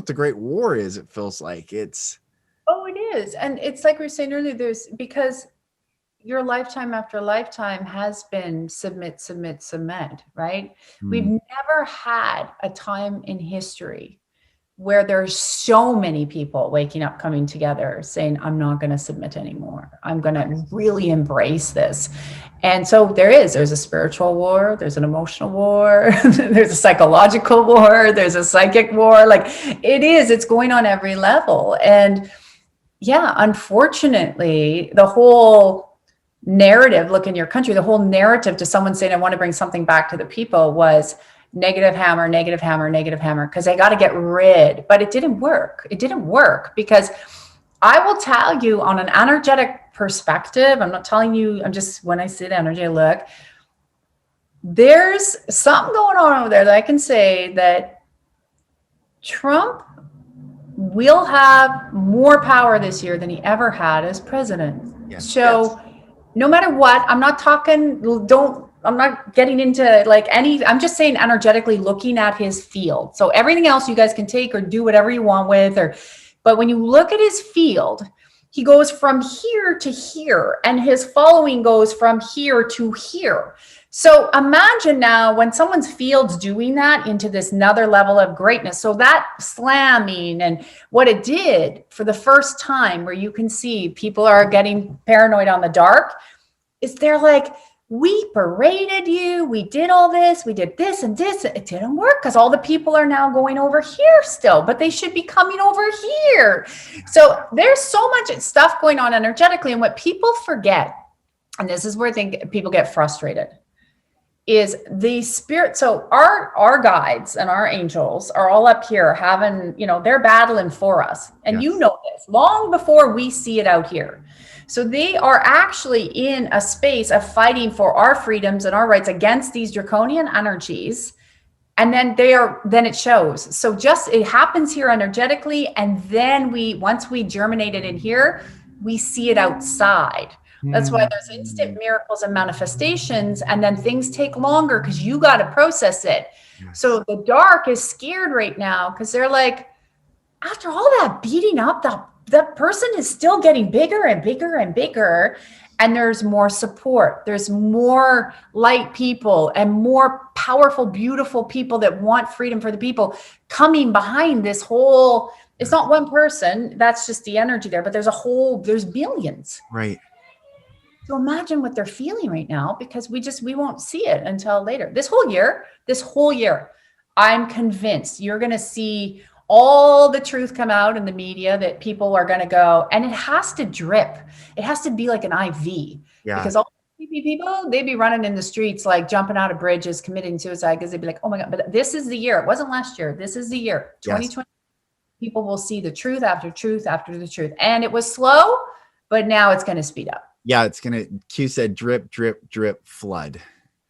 the Great War is. It feels like Oh, it is. And it's like we were saying earlier, because your lifetime after lifetime has been submit, right? We've never had a time in history where there's so many people waking up, coming together, saying, I'm not going to submit anymore. I'm going to really embrace this. And so there's a spiritual war, there's an emotional war, there's a psychological war, there's a psychic war. Like it's going on every level. And yeah, unfortunately, the whole narrative, look in your country, the whole narrative to someone saying, I want to bring something back to the people was negative hammer, because they got to get rid. But it didn't work. It didn't work because I will tell you on an energetic perspective, I'm not telling you, I'm just, when I see the energy, look, there's something going on over there that I can say that Trump will have more power this year than he ever had as president. Yes. So no matter what, I'm not getting into I'm just saying energetically looking at his field. So everything else you guys can take or do whatever you want with, but when you look at his field, he goes from here to here and his following goes from here to here. So imagine now when someone's field's doing that into this another level of greatness. So that slamming and what it did for the first time where you can see people are getting paranoid on the dark is they're like, we berated you. We did all this. We did this and this. It didn't work because all the people are now going over here still, but they should be coming over here. So there's so much stuff going on energetically. And what people forget, and this is where I think people get frustrated, is the spirit. So our guides and our angels are all up here having, they're battling for us. And you know this long before we see it out here. So they are actually in a space of fighting for our freedoms and our rights against these draconian energies. And then then it shows. So it happens here energetically. And then once we germinate it in here, we see it outside. That's why there's instant miracles and manifestations. And then things take longer because you got to process it. Yes. So the dark is scared right now because they're like, after all that beating up, that person is still getting bigger and bigger and bigger. And there's more support. There's more light people and more powerful, beautiful people that want freedom for the people coming behind this whole, it's not one person. That's just the energy there, but there's billions. Right. So imagine what they're feeling right now because we won't see it until later. This whole year, I'm convinced you're going to see all the truth come out in the media that people are going to go, and it has to drip. It has to be like an IV because all the people, they'd be running in the streets, like jumping out of bridges, committing suicide because they'd be like, oh my God, but this is the year. It wasn't last year. This is the year, 2020. People will see the truth after truth after the truth. And it was slow, but now it's going to speed up. Yeah, it's gonna. Q said drip, drip, drip, flood.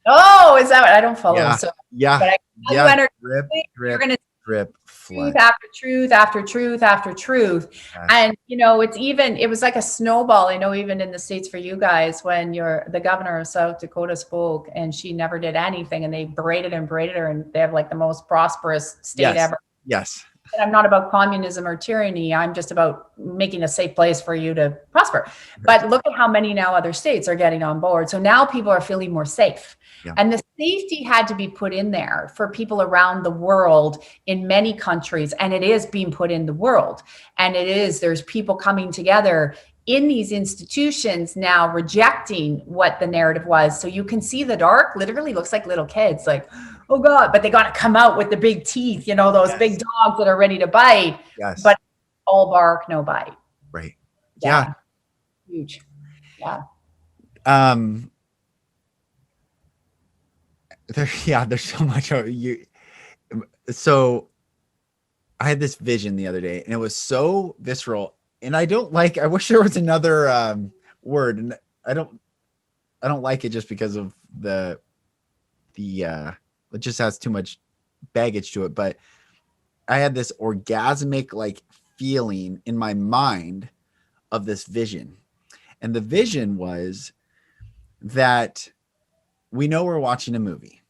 Oh, is that what I don't follow? Yeah, So, yeah, but I tell you yeah. Drip, energetically, you're drip, going to drip, truth flood. after truth after truth after truth. Yes, And it was like a snowball. I know even in the States for you guys, when the governor of South Dakota spoke and she never did anything and they berated and berated her, and they have like the most prosperous state yes, ever. yes. And I'm not about communism or tyranny. I'm just about making a safe place for you to prosper. Right. But look at how many now other states are getting on board. So now people are feeling more safe. Yeah. And the safety had to be put in there for people around the world in many countries. And it is being put in the world. And there's people coming together in these institutions now rejecting what the narrative was. So you can see the dark literally looks like little kids, like, oh God, but they got to come out with the big teeth, those big Yes. dogs that are ready to bite, Yes. but all bark, no bite. Right. Yeah. Yeah. Huge. Yeah. Um. Yeah. There's so much. So I had this vision the other day, and it was so visceral. And I don't like. I wish there was another word, and I don't. I don't like it just because of the. It just has too much baggage to it. But I had this orgasmic like feeling in my mind of this vision, and the vision was that we know we're watching a movie.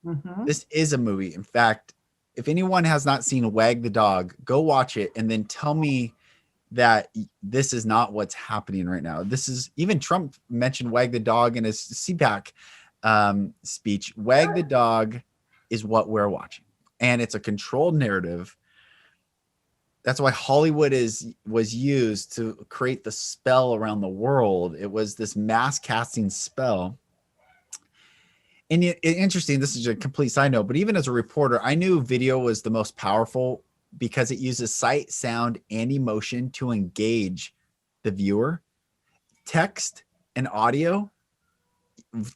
Mm-hmm. This is a movie. In fact, if anyone has not seen Wag the Dog, go watch it and then tell me that this is not what's happening right now. This is, even Trump mentioned Wag the Dog in his CPAC speech. Wag the Dog is what we're watching, and it's a controlled narrative. That's why Hollywood was used to create the spell around the world. It was this mass casting spell. And interesting, this is a complete side note, but even as a reporter, I knew video was the most powerful because it uses sight, sound, and emotion to engage the viewer. Text and audio,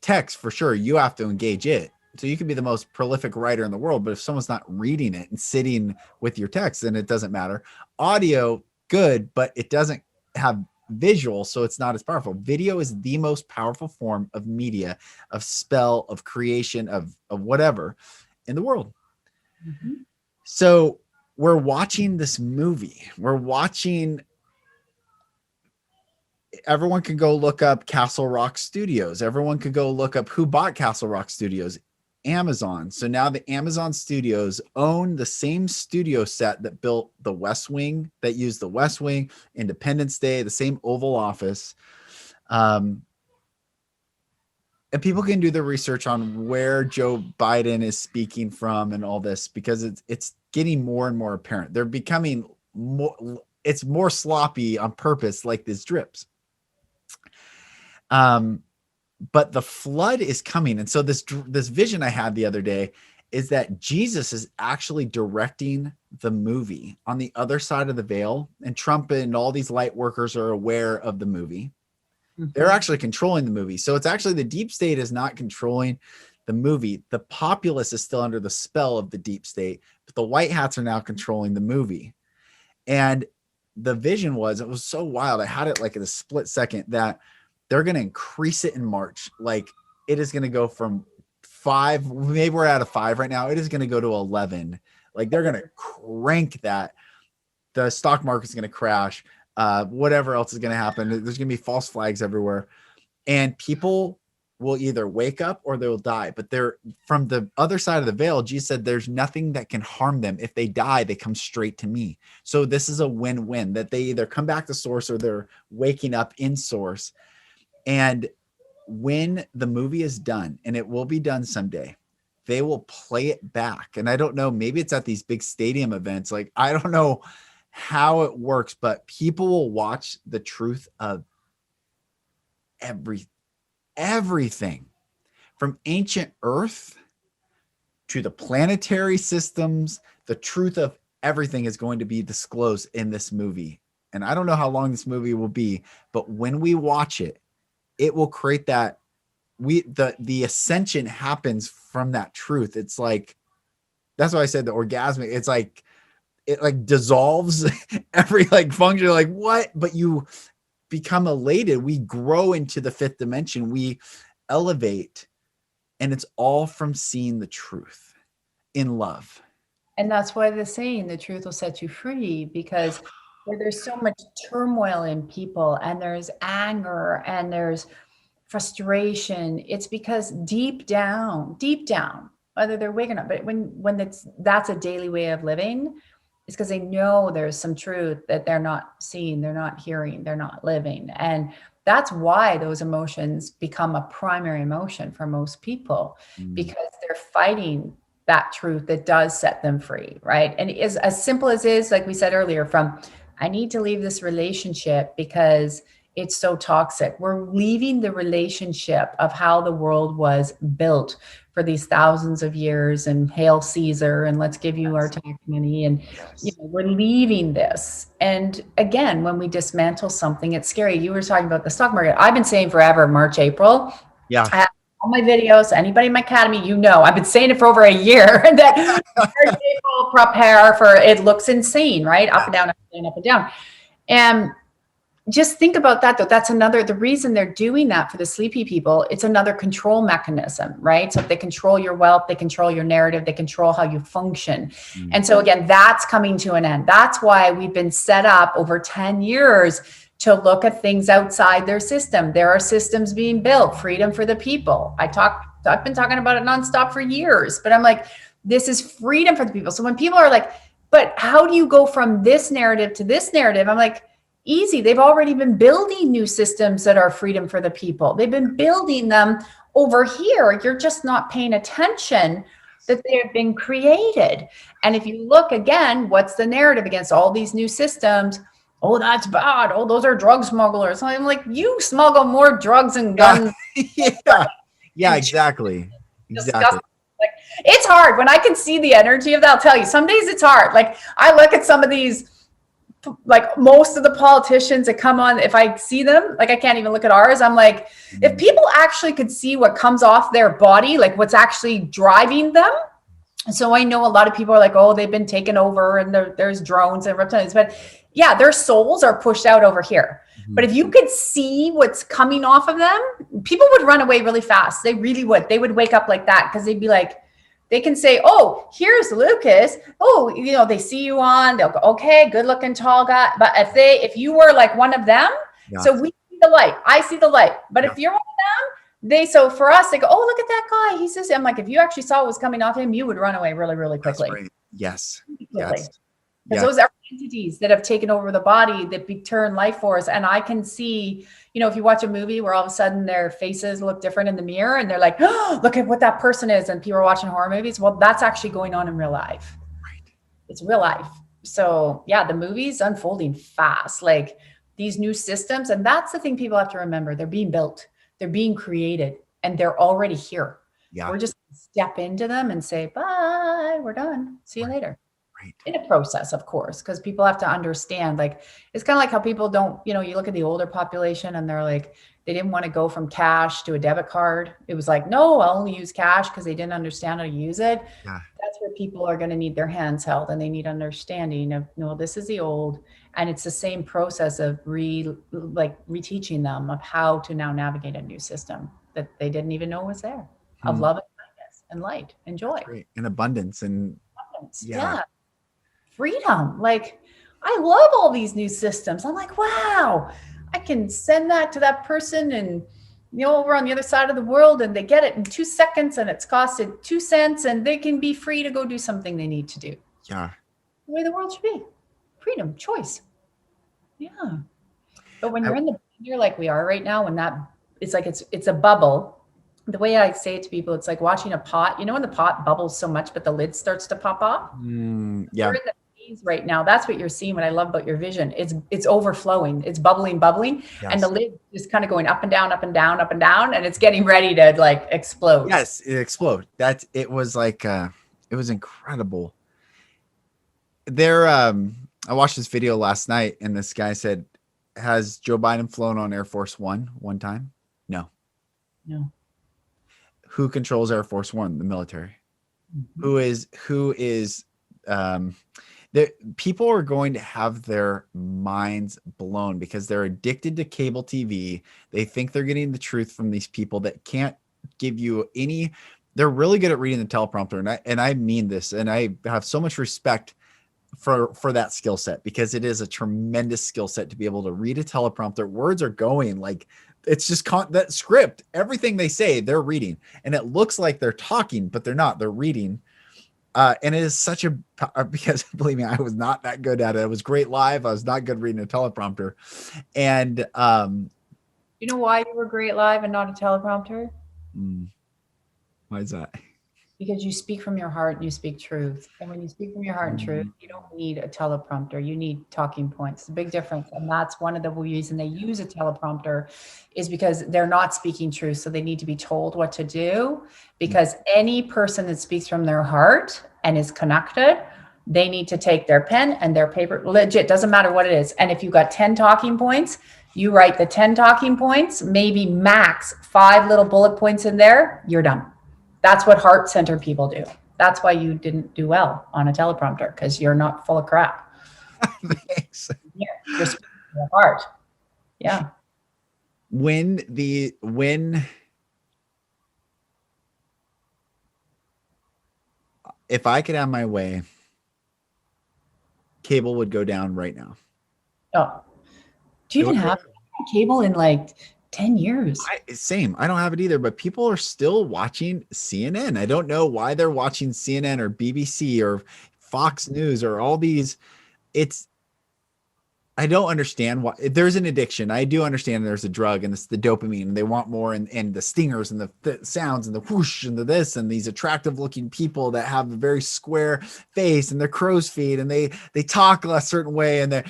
text for sure, you have to engage it. So you can be the most prolific writer in the world, but if someone's not reading it and sitting with your text, then it doesn't matter. Audio, good, but it doesn't have visual, so it's not as powerful. Video is the most powerful form of media, of spell, of creation, of whatever in the world. Mm-hmm. So we're watching this movie. We're watching. Everyone can go look up Castle Rock Studios. Everyone could go look up who bought Castle Rock Studios. Amazon. So now the Amazon Studios own the same studio set that built the West Wing, that used the West Wing, Independence Day, the same Oval Office. And people can do the research on where Joe Biden is speaking from and all this, because it's getting more and more apparent. They're becoming more, it's more sloppy on purpose, like these drips. But the flood is coming. And so this vision I had the other day is that Jesus is actually directing the movie on the other side of the veil, and Trump and all these light workers are aware of the movie. Mm-hmm. They're actually controlling the movie. So it's actually the deep state is not controlling the movie. The populace is still under the spell of the deep state, but the white hats are now controlling the movie. And the vision was, it was so wild. I had it like in a split second that they're going to increase it in March. Like it is going to go from 5, maybe we're at a 5 right now. It is going to go to 11. Like they're going to crank that. The stock market's going to crash. Whatever else is going to happen. There's going to be false flags everywhere. And people will either wake up or they'll die. But they're from the other side of the veil. Jesus said there's nothing that can harm them. If they die, they come straight to me. So this is a win-win, that they either come back to source or they're waking up in source. And when the movie is done, and it will be done someday, they will play it back. And I don't know, maybe it's at these big stadium events. Like, I don't know how it works, but people will watch the truth of everything from ancient Earth to the planetary systems. The truth of everything is going to be disclosed in this movie. And I don't know how long this movie will be, but when we watch it, it will create that the ascension happens from that truth. It's like, that's why I said the orgasmic, it's like, it like dissolves every like function, like what? But become elated. We grow into the fifth dimension. We elevate, and it's all from seeing the truth in love. And that's why they're saying the truth will set you free, because where there's so much turmoil in people and there's anger and there's frustration, it's because deep down, whether they're awake or not, but when that's a daily way of living, it's because they know there's some truth that they're not seeing, they're not hearing, they're not living. And that's why those emotions become a primary emotion for most people, because they're fighting that truth that does set them free, right? And it is as simple as is, like we said earlier, from I need to leave this relationship because it's so toxic. We're leaving the relationship of how the world was built for these thousands of years, and hail Caesar, and let's give you our tax money. And we're leaving this. And again, when we dismantle something, it's scary. You were talking about the stock market. I've been saying forever, March, April. Yeah. I have all my videos, anybody in my academy, I've been saying it for over a year that March, April, prepare for, it looks insane, right? Up and down, up and down, up and down. And just think about that, though. That's the reason they're doing that for the sleepy people. It's another control mechanism, right? So if they control your wealth, they control your narrative, they control how you function. And so again, that's coming to an end. That's why we've been set up over 10 years to look at things outside their system. There are systems being built, freedom for the people. I've been talking about it nonstop for years, but I'm like, this is freedom for the people. So when people are like, but how do you go from this narrative to this narrative? I'm like, easy. They've already been building new systems that are freedom for the people. They've been building them over here. You're just not paying attention that they have been created. And if you look again, what's the narrative against all these new systems? Oh, that's bad. Oh, those are drug smugglers. I'm like, you smuggle more drugs and guns. Yeah, exactly. Like, it's hard when I can see the energy of that. I'll tell you, some days it's hard. Like I look at some of these, like most of the politicians that come on, if I see them, like I can't even look at ours. I'm like, if people actually could see what comes off their body, like what's actually driving them. And so I know a lot of people are like, oh, they've been taken over and there's drones and reptilians, but yeah, their souls are pushed out over here. But if you could see what's coming off of them, people would run away really fast. They really would. They would wake up like that because they'd be like, they can say, oh, here's Lucas. Oh, they see you on, they'll go, okay, good looking tall guy. But if you were like one of them, so we see the light, I see the light. But if you're one of them, so for us, they go, oh, look at that guy. He says, I'm like, if you actually saw what was coming off him, you would run away really, really quickly. Right. Yes. Because those are entities that have taken over the body that turn life force. And I can see, if you watch a movie where all of a sudden their faces look different in the mirror and they're like, oh, look at what that person is. And people are watching horror movies. Well, that's actually going on in real life. Right. It's real life. So yeah, the movie's unfolding fast, like these new systems. And that's the thing people have to remember. They're being built, they're being created, and they're already here. Yeah. We're just step into them and say, bye, we're done. See you later. Right. In a process, of course, because people have to understand, like, it's kind of like how people don't, you look at the older population and they're like, they didn't want to go from cash to a debit card. It was like, no, I'll only use cash because they didn't understand how to use it. Yeah. That's where people are going to need their hands held and they need understanding of, no, this is the old. And it's the same process of reteaching them of how to now navigate a new system that they didn't even know was there, of love and kindness and light and joy. Great. And abundance. Yeah. Freedom. Like, I love all these new systems. I'm like, wow, I can send that to that person and over on the other side of the world and they get it in 2 seconds and it's costed 2 cents and they can be free to go do something they need to do. Yeah. The way the world should be. Freedom, choice. Yeah. But when you're in the blender like we are right now, when it's like it's a bubble. The way I say it to people, it's like watching a pot. When the pot bubbles so much, but the lid starts to pop off? Yeah. We're in the phase right now. That's what you're seeing. What I love about your vision, it's overflowing. It's bubbling. Yes. And the lid is kind of going up and down, up and down, up and down. And it's getting ready to like explode. Yes, it explode. It was like, it was incredible. I watched this video last night and this guy said, has Joe Biden flown on Air Force One time? No. Who controls Air Force One? The military. Mm-hmm. Who is People are going to have their minds blown because they're addicted to cable TV. They think they're getting the truth from these people that can't give you any. They're really good at reading the teleprompter, and I mean this, and I have so much respect for that skill set, because it is a tremendous skill set to be able to read a teleprompter. Words are going like it's just that script. Everything they say, they're reading, and it looks like they're talking, but they're not. They're reading. And it is such a, because believe me, I was not that good at it. It was great live. I was not good reading a teleprompter. And You know why you were great live and not a teleprompter? why is that? Because you speak from your heart and you speak truth. And when you speak from your heart and truth, you don't need a teleprompter. You need talking points. It's a big difference. And that's one of the reasons they use a teleprompter, is because they're not speaking truth. So they need to be told what to do, because any person that speaks from their heart and is connected, they need to take their pen and their paper, legit, doesn't matter what it is. And if you've got 10 talking points, you write the 10 talking points, maybe max 5 little bullet points in there, you're done. That's what heart center people do. That's why you didn't do well on a teleprompter, because you're not full of crap. Thanks. Yeah, you're speaking from your heart. Yeah. When if I could have my way, cable would go down right now. Oh, do you even have cable in like 10 years? Same. I don't have it either, but people are still watching CNN. I don't know why they're watching CNN or BBC or Fox News or all these. I don't understand why. There's an addiction. I do understand there's a drug, and it's the dopamine, and they want more, and the stingers and the sounds and the whoosh and the this, and these attractive looking people that have a very square face and their crow's feet, and they talk a certain way, and they're,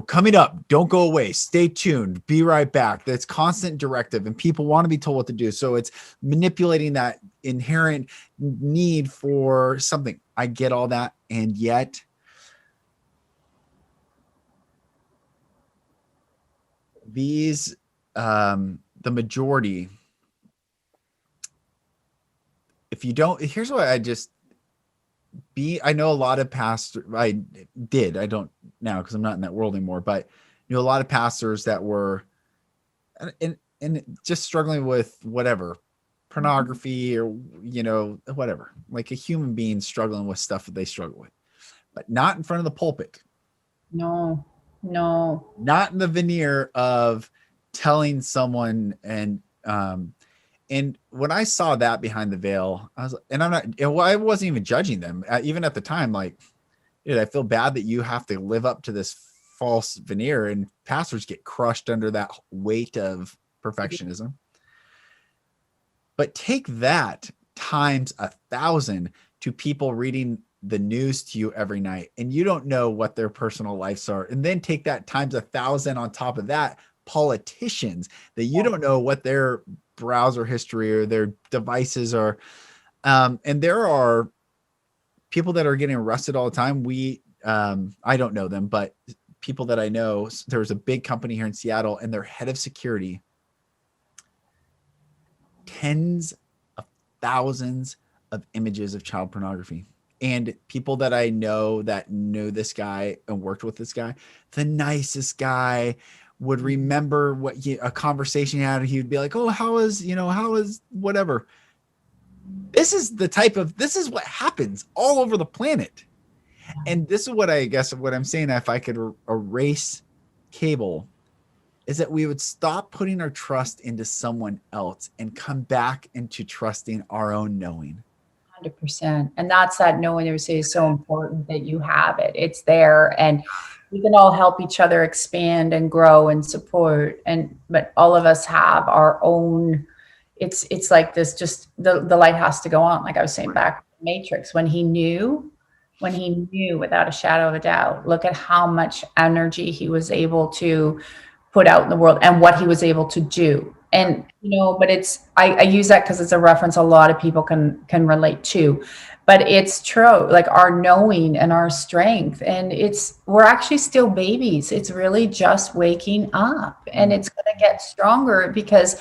coming up, don't go away, stay tuned, be right back. That's constant directive, and people want to be told what to do. So it's manipulating that inherent need for something. I get all that. And yet these, the majority, if you don't, here's what I know a lot of pastors, I don't now because I'm not in that world anymore, but a lot of pastors that were, and just struggling with whatever, pornography or, whatever, like a human being struggling with stuff that they struggle with, but not in front of the pulpit. No. Not in the veneer of telling someone. And when I saw that behind the veil, I wasn't even judging them. Even at the time, like, dude, I feel bad that you have to live up to this false veneer, and pastors get crushed under that weight of perfectionism. But take that times 1,000 to people reading the news to you every night, and you don't know what their personal lives are. And then take that times 1,000 on top of that, politicians that you don't know what their browser history or their devices are. And there are people that are getting arrested all the time. I don't know them, but people that I know, there's a big company here in Seattle, and their head of security, tens of thousands of images of child pornography. And people that I know that knew this guy and worked with this guy, the nicest guy, would remember a conversation he had. He would be like, oh, how is whatever. This is what happens all over the planet. And this is what I'm saying. If I could erase cable, is that we would stop putting our trust into someone else and come back into trusting our own knowing. 100%. And that's that knowing, I would say, is so important, that you have it. It's there, and we can all help each other expand and grow and support. But all of us have our own, it's like this, just the light has to go on. Like I was saying back in the Matrix, when he knew without a shadow of a doubt, look at how much energy he was able to put out in the world and what he was able to do. And, but I use that because it's a reference a lot of people can relate to, but it's true, like our knowing and our strength. And we're actually still babies. It's really just waking up, and it's going to get stronger because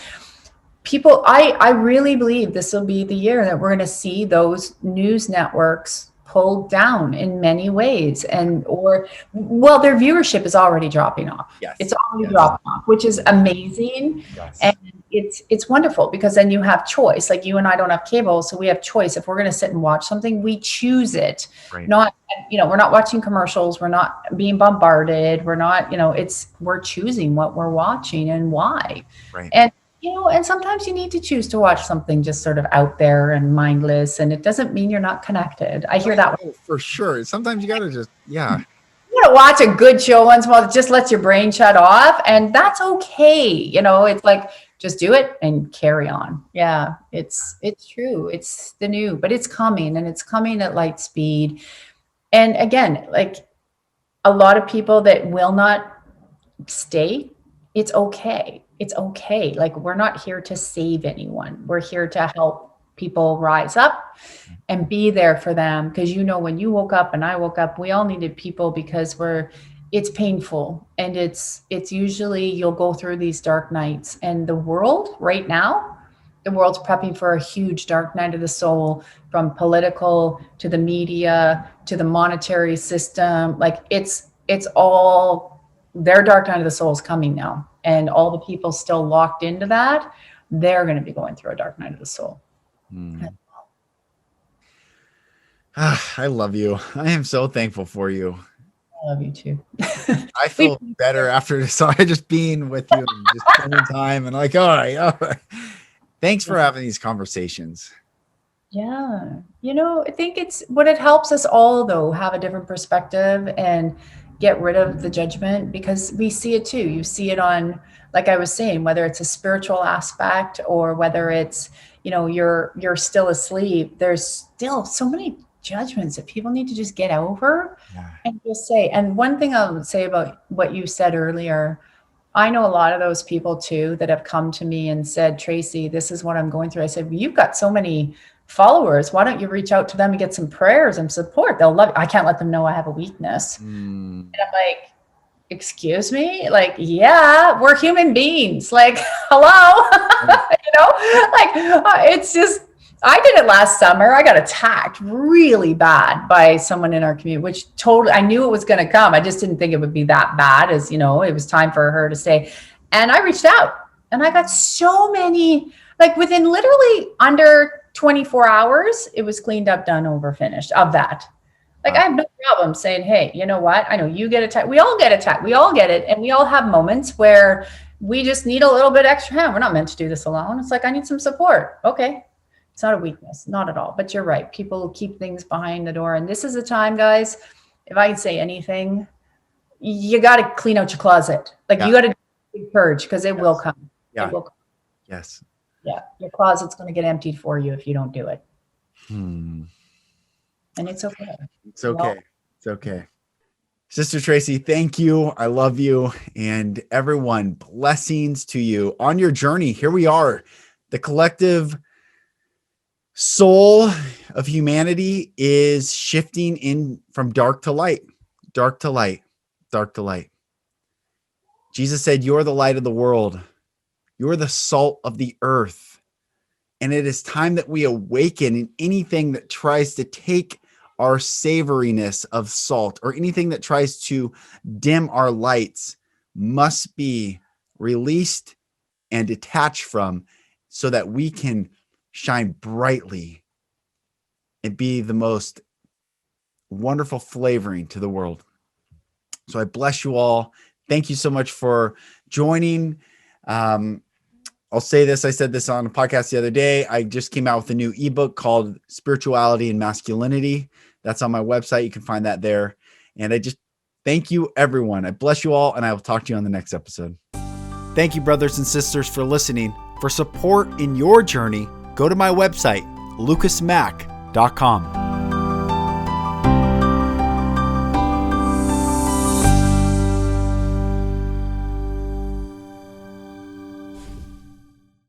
people, I really believe this will be the year that we're going to see those news networks pulled down in many ways, and well, their viewership is already dropping off. Yes. It's already dropping off, which is amazing. And it's wonderful, because then you have choice. Like, you and I don't have cable, so we have choice. If we're going to sit and watch something, we choose it. Not, we're not watching commercials, we're not being bombarded, we're not, we're choosing what we're watching and why. And and sometimes you need to choose to watch something just sort of out there and mindless, and it doesn't mean you're not connected. I hear that for sure. Sometimes you gotta just, you gotta watch a good show once in a while that just lets your brain shut off, and that's okay. It's like, just do it and carry on. Yeah, it's true. It's the new, but it's coming, and it's coming at light speed. And again, like, a lot of people that will not stay, it's okay. It's okay. Like, we're not here to save anyone. We're here to help people rise up and be there for them. Because, when you woke up and I woke up, we all needed people, because it's painful. And it's usually, you'll go through these dark nights, and the world right now, the world's prepping for a huge dark night of the soul, from political to the media to the monetary system. Like, it's all, their dark night of the soul is coming now. And all the people still locked into that, they're going to be going through a dark night of the soul. I love you. I am so thankful for you. I love you too. I feel better after just being with you and just spending time, and like, all right. Thanks for having these conversations. Yeah. I think it's what it helps us all, though, have a different perspective and get rid of the judgment, because we see it too. You see it on, like I was saying, whether it's a spiritual aspect or whether it's, you're still asleep. There's still so many judgments that people need to just get over and just say. And one thing I would say about what you said earlier, I know a lot of those people too that have come to me and said, Tracy, this is what I'm going through. I said, well, you've got so many followers. Why don't you reach out to them and get some prayers and support? They'll love it. I can't let them know I have a weakness. And I'm like, excuse me? Like, yeah, we're human beings. Like, hello, it's just, I did it last summer. I got attacked really bad by someone in our community, which totally, I knew it was going to come. I just didn't think it would be that bad, as, it was time for her to stay. And I reached out, and I got so many, like, within literally under 24 hours, it was cleaned up, done, over, finished of that. Like, I have no problem saying, hey, you know what? I know you get attacked. We all get attacked. We all get it. And we all have moments where we just need a little bit extra hand. We're not meant to do this alone. It's like, I need some support. Okay. It's not a weakness, not at all. But you're right. People keep things behind the door. And this is the time, guys, if I can say anything, you got to clean out your closet. Like, you got to purge, because it will come. Yeah. It will come. Yes. Yeah. Your closet's going to get emptied for you if you don't do it. And it's okay. It's okay. It's okay. Sister Tracy, thank you. I love you. And everyone, blessings to you on your journey. Here we are. The collective soul of humanity is shifting in from dark to light, dark to light, dark to light. Jesus said, you're the light of the world. You're the salt of the earth. And it is time that we awaken, in anything that tries to take our savoriness of salt, or anything that tries to dim our lights, must be released and detached from, so that we can shine brightly and be the most wonderful flavoring to the world. So I bless you all. Thank you so much for joining. I'll say this. I said this on a podcast the other day. I just came out with a new ebook called Spirituality and Masculinity. That's on my website. You can find that there. And I just thank you, everyone. I bless you all, and I will talk to you on the next episode. Thank you, brothers and sisters, for listening. For support in your journey, go to my website, lucasmack.com.